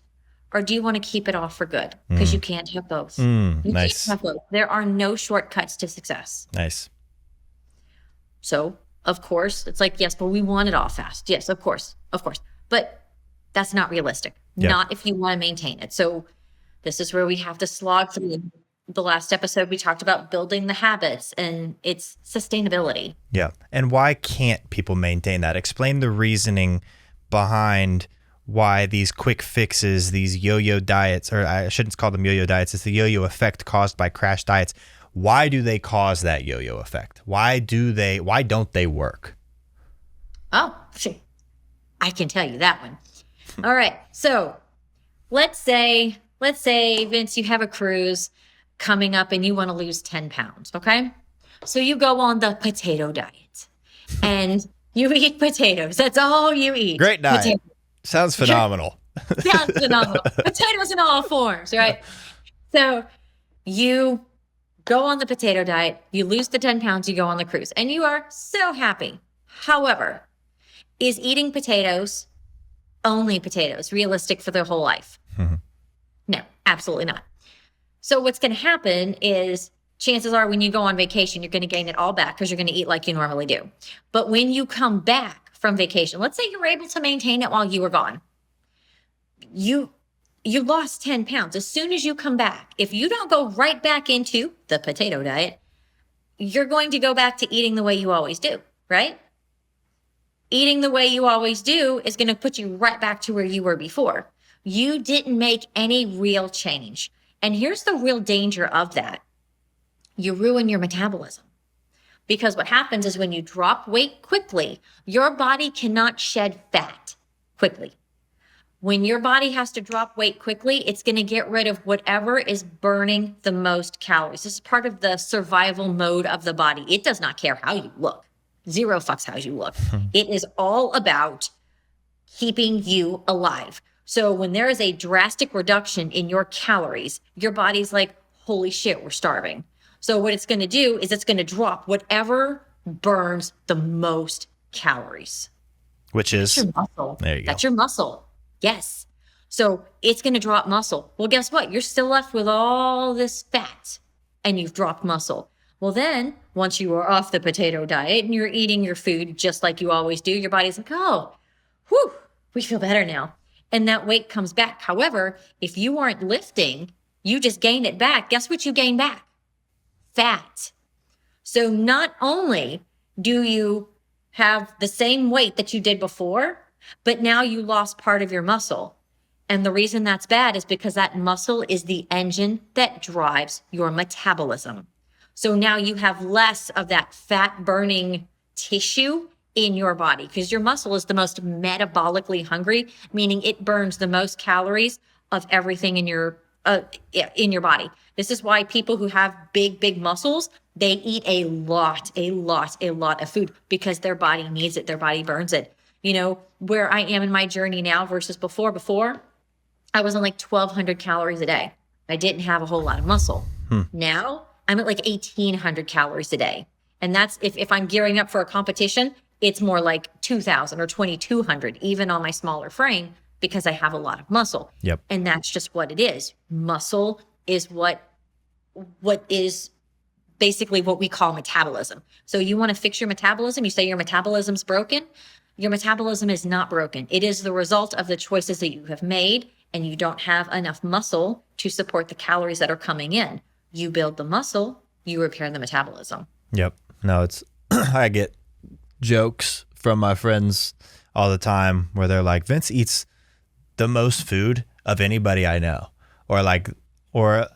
Or do you want to keep it off for good? Because you can't have both. You nice. can't have both. There are no shortcuts to success. Nice. So, of course, it's like, yes, but we want it all fast. Yes, of course. But that's not realistic. Yep. Not if you want to maintain it. So this is where we have to slog through. The last episode, we talked about building the habits and its sustainability. Yeah. And why can't people maintain that? Explain the reasoning behind why these quick fixes, these yo-yo diets, or I shouldn't call them yo-yo diets, it's the yo-yo effect caused by crash diets. Why do they cause that yo-yo effect? Why don't they work? Oh, I can tell you that one. All right. So let's say, Vince, you have a cruise coming up and you want to lose 10 pounds. Okay. So you go on the potato diet and you eat potatoes. That's all you eat. Great diet. Potatoes. Sounds phenomenal. Sounds phenomenal. Potatoes in all forms, right? So you go on the potato diet, you lose the 10 pounds, you go on the cruise, and you are so happy. However, is eating potatoes, only potatoes, realistic for their whole life? Mm-hmm. No, absolutely not. So what's going to happen is, chances are when you go on vacation, you're going to gain it all back because you're going to eat like you normally do. But when you come back from vacation, let's say you were able to maintain it while you were gone. You lost 10 pounds. As soon as you come back, if you don't go right back into the potato diet, you're going to go back to eating the way you always do, right? Eating the way you always do is going to put you right back to where you were before. You didn't make any real change. And here's the real danger of that. You ruin your metabolism. Because what happens is when you drop weight quickly, your body cannot shed fat quickly. When your body has to drop weight quickly, it's going to get rid of whatever is burning the most calories. This is part of the survival mode of the body. It does not care how you look. Zero fucks how you look. It is all about keeping you alive. So when there is a drastic reduction in your calories, your body's like, holy shit, we're starving. So what it's going to do is it's going to drop whatever burns the most calories. Which is? That's your muscle. There you go. That's your muscle. Yes. So it's going to drop muscle. Well, guess what? You're still left with all this fat and you've dropped muscle. Well, then once you are off the potato diet and you're eating your food just like you always do, your body's like, oh, whew, we feel better now. And that weight comes back. However, if you aren't lifting, you just gain it back. Guess what you gain back? Fat. So not only do you have the same weight that you did before, but now you lost part of your muscle. And the reason that's bad is because that muscle is the engine that drives your metabolism. So now you have less of that fat burning tissue in your body because your muscle is the most metabolically hungry, meaning it burns the most calories of everything in your body. This is why people who have big muscles, they eat a lot of food because their body needs it. Their body burns it. You know, where I am in my journey now versus before, I was on like 1,200 calories a day. I didn't have a whole lot of muscle. Now I'm at like 1,800 calories a day. And that's if I'm gearing up for a competition, it's more like 2,000 or 2,200, even on my smaller frame, because I have a lot of muscle. Yep. And that's just what it is. Muscle is what is basically what we call metabolism. So you want to fix your metabolism. You say your metabolism's broken. Your metabolism is not broken. It is the result of the choices that you have made, and you don't have enough muscle to support the calories that are coming in. You build the muscle, you repair the metabolism. Yep. No, it's, I get jokes from my friends all the time where they're like, Vince eats the most food of anybody I know. Or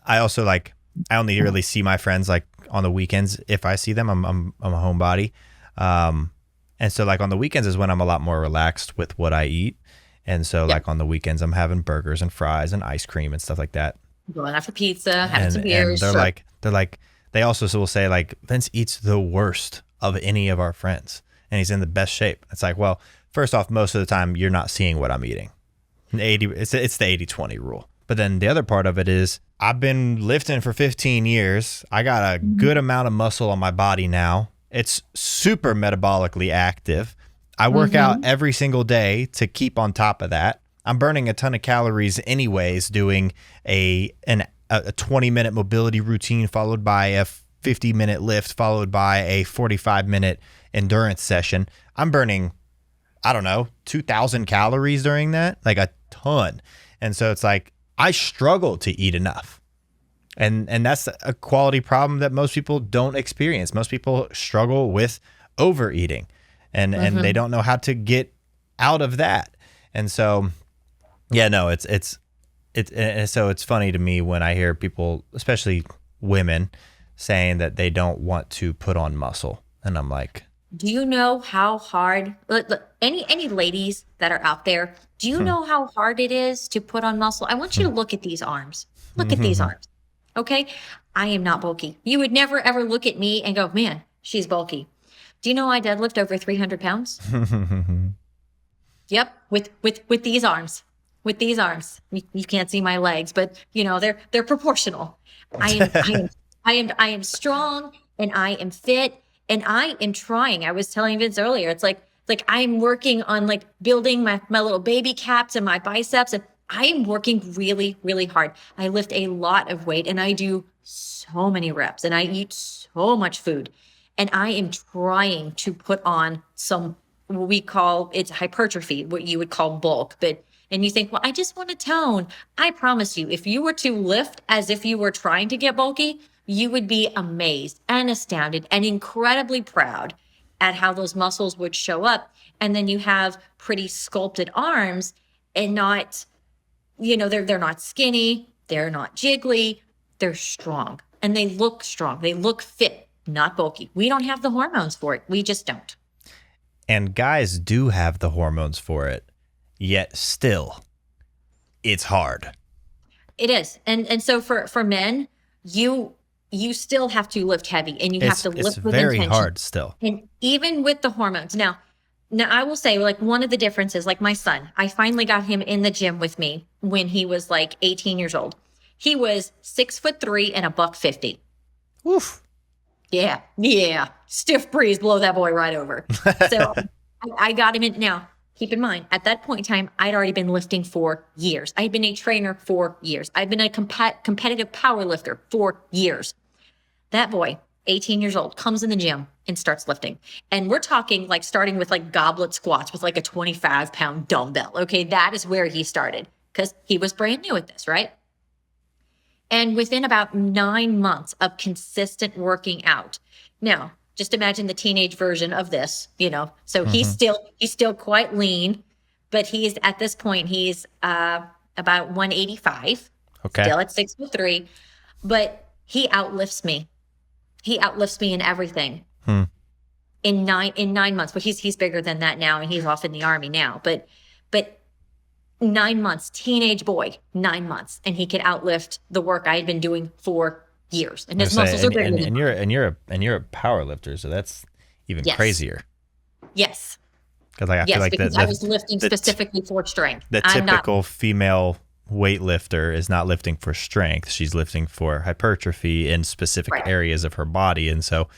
I also like, I only really see my friends like on the weekends. If I see them, I'm a homebody. And so like on the weekends is when I'm a lot more relaxed with what I eat. And so like on the weekends, I'm having burgers and fries and ice cream and stuff like that. Going out for pizza, having some And beers. they also will say like, Vince eats the worst of any of our friends and he's in the best shape. It's like, well, first off, most of the time you're not seeing what I'm eating. It's the 80-20 rule. But then the other part of it is I've been lifting for 15 years. I got a good amount of muscle on my body now. It's super metabolically active. I work out every single day to keep on top of that. I'm burning a ton of calories anyways, doing a 20-minute mobility routine followed by a 50-minute lift followed by a 45-minute endurance session. I'm burning, I don't know, 2,000 calories during that, like a ton. And so it's like, I struggle to eat enough. And that's a quality problem that most people don't experience. Most people struggle with overeating and they don't know how to get out of that. And so, yeah, no, so it's funny to me when I hear people, especially women, saying that they don't want to put on muscle. And I'm like, do you know how hard, look, any ladies that are out there, do you know how hard it is to put on muscle? I want you to look at these arms. Look at these arms. Okay. I am not bulky. You would never, ever look at me and go, man, she's bulky. Do you know I deadlift over 300 pounds? Yep. With these arms. With these arms. You can't see my legs, but you know, they're proportional. I am strong and I am fit and I am trying. I was telling Vince earlier, it's like I'm working on like building my little baby caps and my biceps, and I am working really, really hard. I lift a lot of weight and I do so many reps and I eat so much food, and I am trying to put on some, what we call, it's hypertrophy, what you would call bulk. And you think, well, I just want to tone. I promise you, if you were to lift as if you were trying to get bulky, you would be amazed and astounded and incredibly proud at how those muscles would show up. And then you have pretty sculpted arms and not, you know, they're not skinny, they're not jiggly, they're strong and they look strong. They look fit, not bulky. We don't have the hormones for it. We just don't. And guys do have the hormones for it, yet still it's hard. It is. And so for men, you still have to lift heavy and you have to lift with very intention. hard still. And even with the hormones. Now I will say, like, one of the differences, like my son, I finally got him in the gym with me when he was like 18 years old. He was 6'3" and $150. Oof. Yeah. Stiff breeze, blow that boy right over. So I got him in. Now, keep in mind, at that point in time, I'd already been lifting for years. I'd been a trainer for years. I've been a competitive power lifter for years. That boy, 18 years old, comes in the gym and starts lifting. And we're talking like starting with like goblet squats with like a 25-pound dumbbell. Okay, that is where he started because he was brand new at this, right? And within about 9 months of consistent working out. Now, just imagine the teenage version of this, you know. So he's still quite lean, but he's at this point, he's about 185. Okay. Still at 6'3", but he outlifts me. He outlifts me in everything. In 9 months. But he's bigger than that now, and he's off in the Army now. But 9 months, teenage boy, 9 months, and he could outlift the work I had been doing for years. And his muscles are bigger than and you're a power lifter, so that's even crazier. Yes. Because I feel like because I was lifting specifically for strength. The typical female weightlifter is not lifting for strength. She's lifting for hypertrophy in specific areas of her body. And so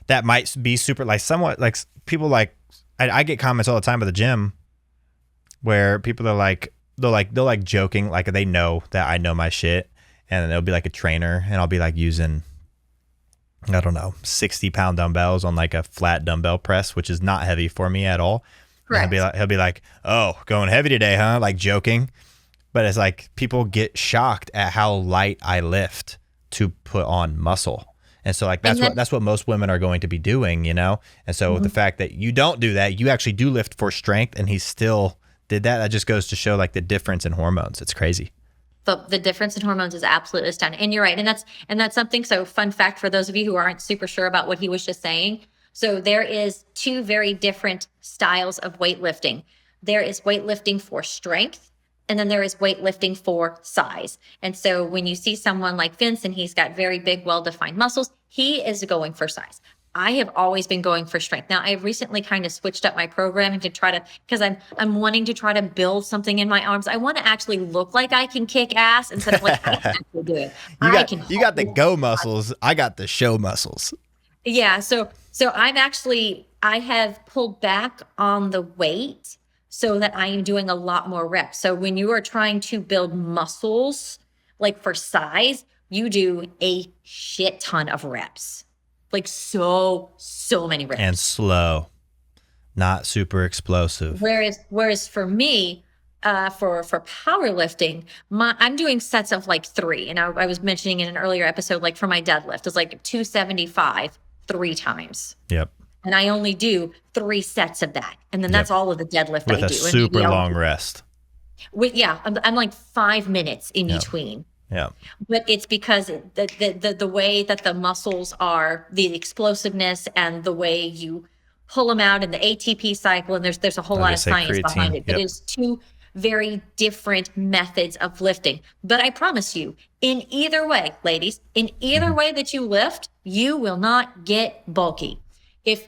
that might be super, like, somewhat like people like, I get comments all the time at the gym where people are like, they'll like joking, like they know that I know my shit, and they'll be like a trainer and I'll be like using, I don't know, 60-pound dumbbells on like a flat dumbbell press, which is not heavy for me at all. He'll be like, oh, going heavy today, huh? Like joking. But it's like people get shocked at how light I lift to put on muscle. And so like that's what most women are going to be doing, you know? And so the fact that you don't do that, you actually do lift for strength, and he still did that just goes to show like the difference in hormones. It's crazy. The difference in hormones is absolutely stunning. And you're right. And that's something. So fun fact for those of you who aren't super sure about what he was just saying. So there is two very different styles of weightlifting. there is weightlifting for strength, and then there is weightlifting for size. And so when you see someone like Vince and he's got very big, well-defined muscles, he is going for size. I have always been going for strength. Now I've recently kind of switched up my programming to try to, because I'm wanting to try to build something in my arms. I want to actually look like I can kick ass instead of like I can actually do it. You got the go muscles. I got the show muscles. Yeah. So I have pulled back on the weight so that I am doing a lot more reps. So when you are trying to build muscles, like for size, you do a shit ton of reps. Like so many reps. And slow, not super explosive. Whereas for me, for powerlifting, I'm doing sets of like 3. And I was mentioning in an earlier episode, like for my deadlift, it's like 275 3 times. Yep. And I only do 3 sets of that. And then that's all of the deadlift I do. With a super long rest. I'm like 5 minutes in between. Yeah. But it's because the way that the muscles are, the explosiveness and the way you pull them out in the ATP cycle, and there's a whole lot of science behind it. Yep. It is 2 very different methods of lifting. But I promise you, in either way, ladies, in either way that you lift, you will not get bulky. If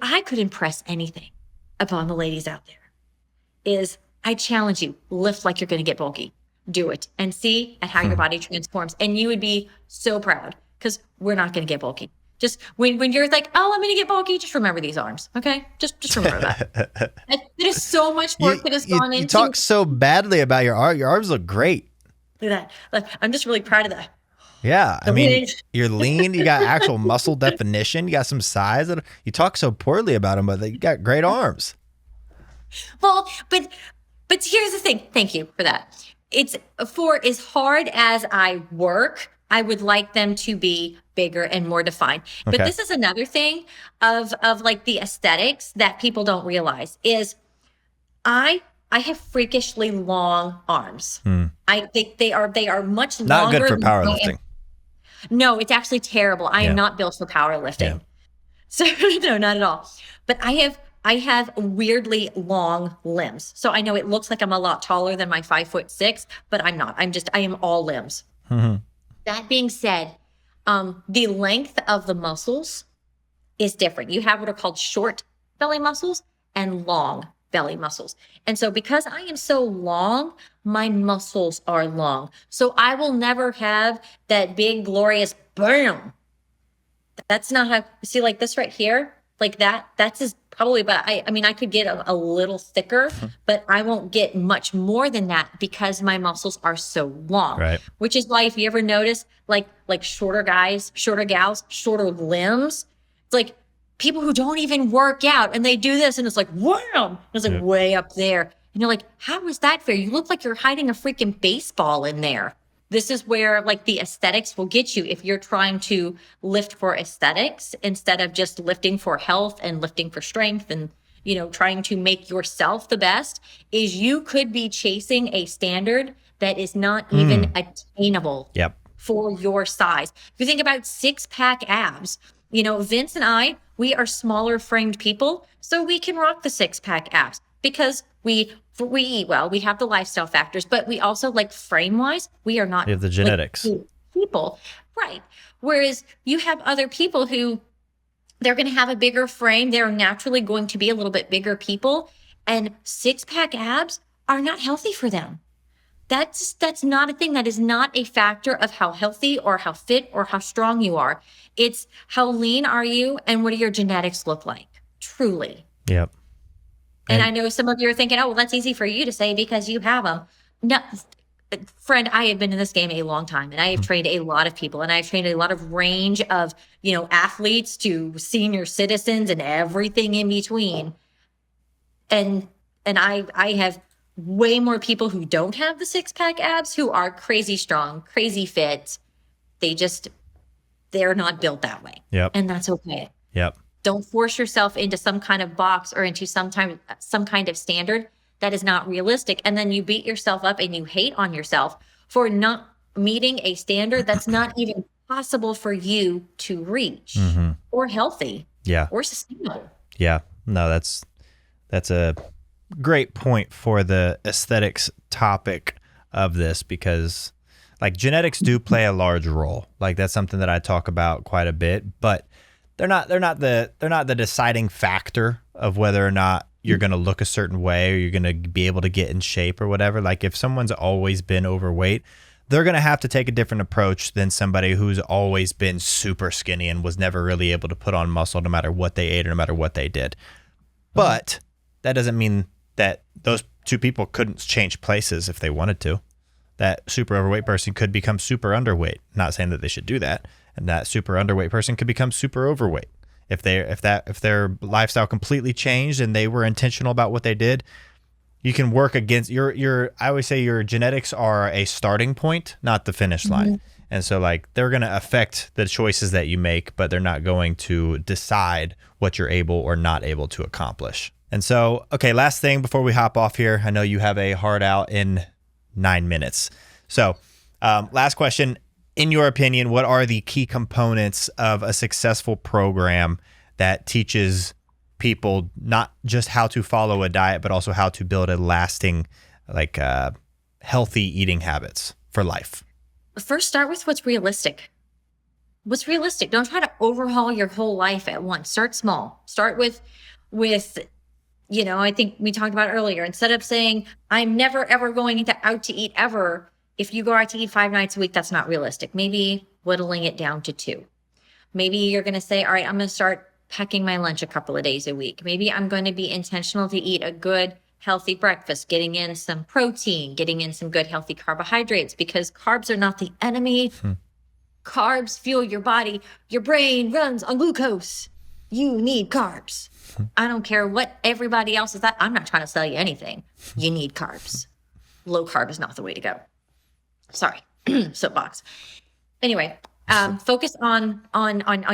I could impress anything upon the ladies out there, is I challenge you, lift like you're going to get bulky. Do it and see at how your body transforms. And you would be so proud, because we're not going to get bulky. Just when you're like, oh, I'm going to get bulky, just remember these arms. Okay. Just remember that. There's so much work that has gone into. You talk so badly about your arms. Your arms look great. Look at that. Like, I'm just really proud of that. Yeah. I mean, you're lean. You got actual muscle definition. You got some size. You talk so poorly about them, but you got great arms. Well, but here's the thing. Thank you for that. It's for as hard as I work, I would like them to be bigger and more defined. But this is another thing of like the aesthetics that people don't realize is I have freakishly long arms. I think they are much longer. Not good for powerlifting. No, it's actually terrible. I am not built for powerlifting. Yeah. So no, not at all. But I have weirdly long limbs. So I know it looks like I'm a lot taller than my 5'6", but I'm not. I am all limbs. Mm-hmm. That being said, the length of the muscles is different. You have what are called short belly muscles and long belly muscles. And so because I am so long, my muscles are long. So I will never have that big, glorious bam. That's not how, see, like this right here, like that's just probably about, I mean, I could get a little thicker, but I won't get much more than that because my muscles are so long. Right. Which is why if you ever notice like shorter guys, shorter gals, shorter limbs, it's like people who don't even work out and they do this and it's like, wham, it's like way up there. And you're like, how is that fair? You look like you're hiding a freaking baseball in there. This is where like the aesthetics will get you if you're trying to lift for aesthetics instead of just lifting for health and lifting for strength and, you know, trying to make yourself the best, is you could be chasing a standard that is not even attainable for your size. If you think about 6-pack abs, you know, Vince and I, we are smaller framed people, so we can rock the 6-pack abs because we eat well, we have the lifestyle factors, but we also like frame wise, we are not. You have the genetics. Like, people, right? Whereas you have other people who they're going to have a bigger frame. They're naturally going to be a little bit bigger people, and 6-pack abs are not healthy for them. That's not a thing. That is not a factor of how healthy or how fit or how strong you are. It's how lean are you and what do your genetics look like, truly. Yep. And I know some of you are thinking, oh, well, that's easy for you to say because you have them. No, friend, I have been in this game a long time and I have trained a lot of people and I've trained a lot of range of, you know, athletes to senior citizens and everything in between. And I have way more people who don't have the 6-pack abs who are crazy strong, crazy fit. They're not built that way. Yep. And that's okay. Yep. Don't force yourself into some kind of box or into some kind of standard that is not realistic. And then you beat yourself up and you hate on yourself for not meeting a standard that's not even possible for you to reach or healthy or sustainable. Yeah. No, that's a great point for the aesthetics topic of this, because like genetics do play a large role. Like that's something that I talk about quite a bit, but they're not the deciding factor of whether or not you're going to look a certain way or you're going to be able to get in shape or whatever. Like if someone's always been overweight, they're going to have to take a different approach than somebody who's always been super skinny and was never really able to put on muscle no matter what they ate or no matter what they did. But that doesn't mean that those two people couldn't change places if they wanted to. That super overweight person could become super underweight. Not saying that they should do that. And that super underweight person could become super overweight. If their lifestyle completely changed and they were intentional about what they did, you can work against your I always say your genetics are a starting point, not the finish line. And so like they're going to affect the choices that you make, but they're not going to decide what you're able or not able to accomplish. And so, okay, last thing before we hop off here. I know you have a hard out in 9 minutes. So last question. In your opinion, what are the key components of a successful program that teaches people not just how to follow a diet, but also how to build a lasting, like healthy eating habits for life? First, start with what's realistic. What's realistic? Don't try to overhaul your whole life at once. Start small. Start with, I think we talked about earlier, instead of saying, I'm never, ever going out to eat ever. If you go out to eat 5 nights a week, that's not realistic. Maybe whittling it down to 2. Maybe you're going to say, all right, I'm going to start packing my lunch a couple of days a week. Maybe I'm going to be intentional to eat a good, healthy breakfast, getting in some protein, getting in some good, healthy carbohydrates, because carbs are not the enemy. Carbs fuel your body. Your brain runs on glucose. You need carbs. I don't care what everybody else is at. I'm not trying to sell you anything. You need carbs. Low carb is not the way to go. Sorry, soapbox. Anyway, focus on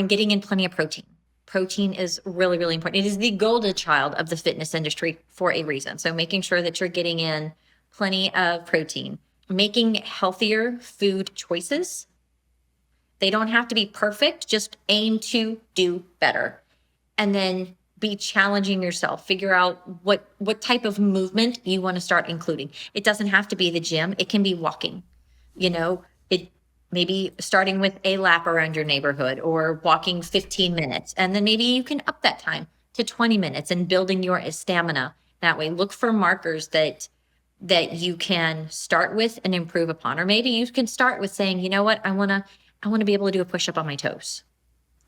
getting in plenty of protein. Protein is really, really important. It is the golden child of the fitness industry for a reason. So making sure that you're getting in plenty of protein, making healthier food choices. They don't have to be perfect. Just aim to do better. And then be challenging yourself. Figure out what type of movement you want to start including. It doesn't have to be the gym. It can be walking. It maybe starting with a lap around your neighborhood or walking 15 minutes. And then maybe you can up that time to 20 minutes and building your stamina that way. Look for markers that you can start with and improve upon. Or maybe you can start with saying, you know what, I want to be able to do a push-up on my toes.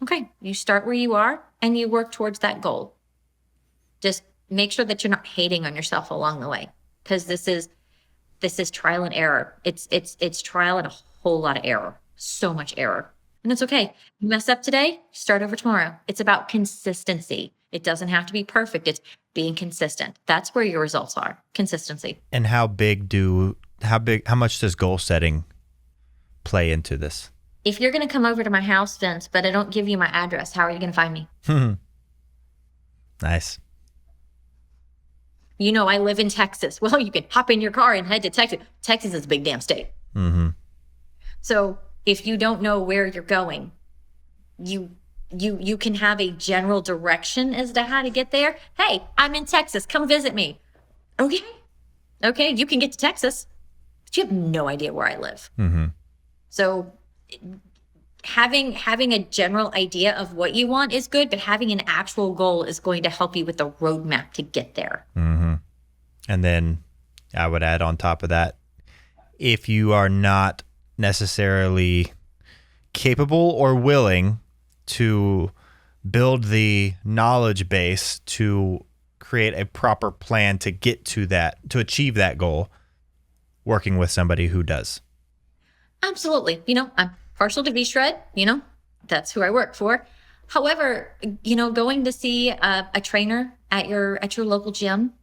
Okay, you start where you are and you work towards that goal. Just make sure that you're not hating on yourself along the way, because this is trial and error. It's trial and a whole lot of error. So much error. And it's okay. You mess up today, start over tomorrow. It's about consistency. It doesn't have to be perfect. It's being consistent. That's where your results are. Consistency. And how much does goal setting play into this? If you're going to come over to my house, Vince, but I don't give you my address, how are you going to find me? Nice. I live in Texas. Well, you can hop in your car and head to Texas. Texas is a big damn state. So if you don't know where you're going, you can have a general direction as to how to get there. Hey, I'm in Texas. Come visit me. Okay, you can get to Texas, but you have no idea where I live. So having a general idea of what you want is good, but having an actual goal is going to help you with the roadmap to get there. And then I would add on top of that, if you are not necessarily capable or willing to build the knowledge base to create a proper plan to get to that, to achieve that goal, working with somebody who does. Absolutely. I'm partial to V-Shred, that's who I work for. However, going to see a trainer at your local gym,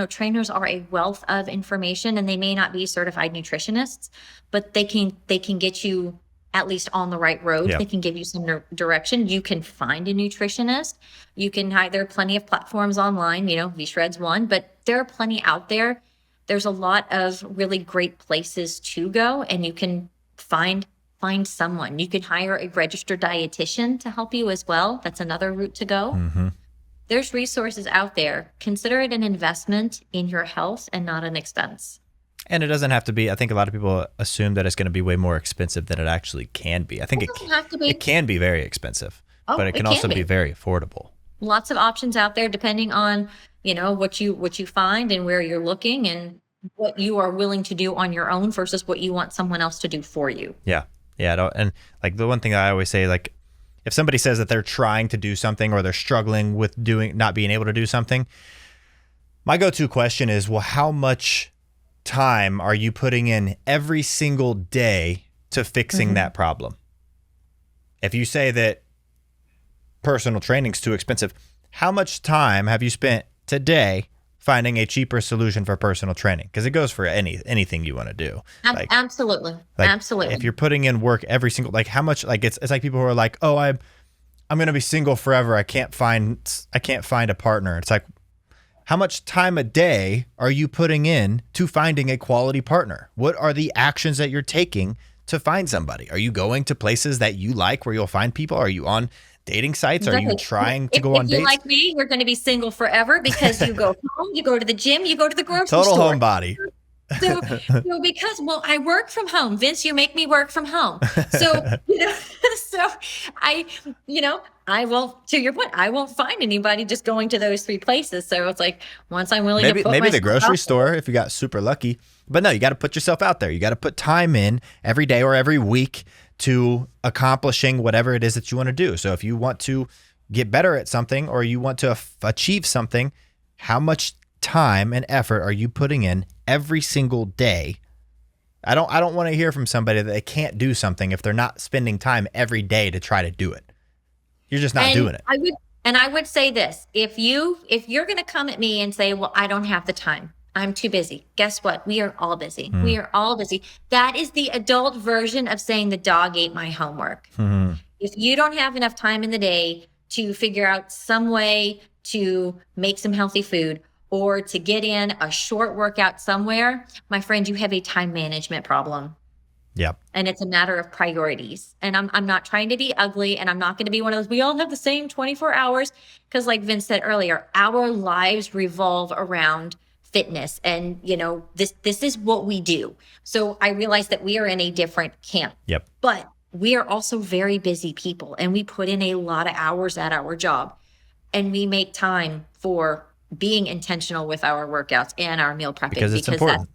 trainers are a wealth of information, and they may not be certified nutritionists, but they can get you at least on the right road. Yeah. They can give you some direction. You can find a nutritionist. There are plenty of platforms online, V-Shred's one, but there are plenty out there. There's a lot of really great places to go, and you can find someone. You can hire a registered dietitian to help you as well. That's another route to go. there's resources out there. Consider it an investment in your health and not an expense. And it doesn't have to be, I think a lot of people assume that it's going to be way more expensive than it actually can be. I think It doesn't have to be. it can be very expensive, Oh, but it it can can also be. be very affordable. Lots of options out there depending on, what you find and where you're looking and what you are willing to do on your own versus what you want someone else to do for you. Yeah. Yeah. And like the one thing that I always say, like if somebody says that they're trying to do something or they're struggling with not being able to do something, my go-to question is, well, how much time are you putting in every single day to fixing that problem? If you say that personal training's too expensive, how much time have you spent today finding a cheaper solution for personal training? Because it goes for anything you want to do. Absolutely. Like, Absolutely. if you're putting in work every single, like how much, like it's like people who are like, oh, I'm going to be single forever. I can't find a partner. It's like, how much time a day are you putting in to finding a quality partner? What are the actions that you're taking to find somebody? Are you going to places that you like where you'll find people? Are you on dating sites? Are you trying to go on dates? If you like me, you're going to be single forever because you go home, you go to the gym, you go to the grocery Total store. homebody. So because, I work from home. Vince, you make me work from home. So, so I will, to your point, I won't find anybody just going to those three places. So it's like, once I'm willing to put maybe the myself grocery out store if you got super lucky. But no, you got to put yourself out there. You got to put time in every day or every week to accomplishing whatever it is that you want to do. So if you want to get better at something or you want to achieve something, how much time and effort are you putting in every single day? I don't want to hear from somebody that they can't do something if they're not spending time every day to try to do it. You're just not doing it. I would say this, if you're going to come at me and say, well, I don't have the time, I'm too busy. Guess what? We are all busy. We are all busy. That is the adult version of saying the dog ate my homework. If you don't have enough time in the day to figure out some way to make some healthy food or to get in a short workout somewhere, my friend, you have a time management problem. Yep. And it's a matter of priorities. And I'm not trying to be ugly, and I'm not going to be one of those, we all have the same 24 hours. Because like Vince said earlier, our lives revolve around fitness. And, this is what we do. So I realize that we are in a different camp. Yep. But we are also very busy people, and we put in a lot of hours at our job. And we make time for being intentional with our workouts and our meal prepping. Because it's important.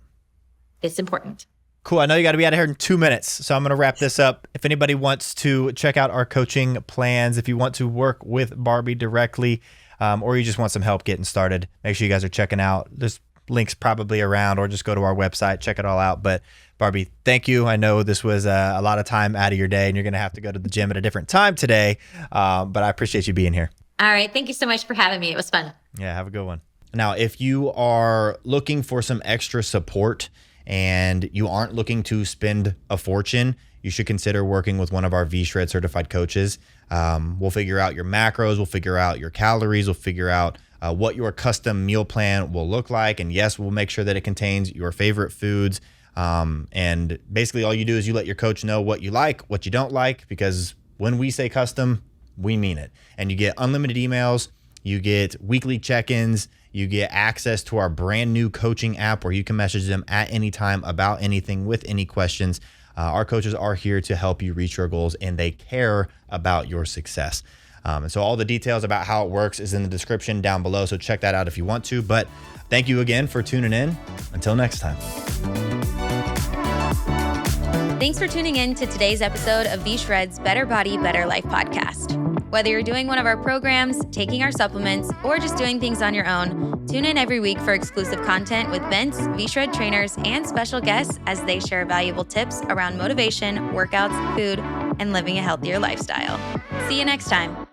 It's important. Cool. I know you got to be out of here in 2 minutes, so I'm going to wrap this up. If anybody wants to check out our coaching plans, if you want to work with Barbie directly, or you just want some help getting started, make sure you guys are checking out. There's links probably around, or just go to our website, check it all out. But Barbie, thank you. I know this was a lot of time out of your day, and you're going to have to go to the gym at a different time today, but I appreciate you being here. All right. Thank you so much for having me. It was fun. Yeah, have a good one. Now, if you are looking for some extra support and you aren't looking to spend a fortune, you should consider working with one of our V-Shred certified coaches. We'll figure out your macros, we'll figure out your calories, we'll figure out what your custom meal plan will look like. And yes, we'll make sure that it contains your favorite foods. And basically all you do is you let your coach know what you like, what you don't like, because when we say custom, we mean it. And you get unlimited emails, you get weekly check-ins, you get access to our brand new coaching app where you can message them at any time about anything with any questions. Our coaches are here to help you reach your goals, and they care about your success. And so all the details about how it works is in the description down below. So check that out if you want to. But thank you again for tuning in. Until next time. Thanks for tuning in to today's episode of V-Shred's Better Body, Better Life podcast. Whether you're doing one of our programs, taking our supplements, or just doing things on your own, tune in every week for exclusive content with Vince, V-Shred trainers, and special guests as they share valuable tips around motivation, workouts, food, and living a healthier lifestyle. See you next time.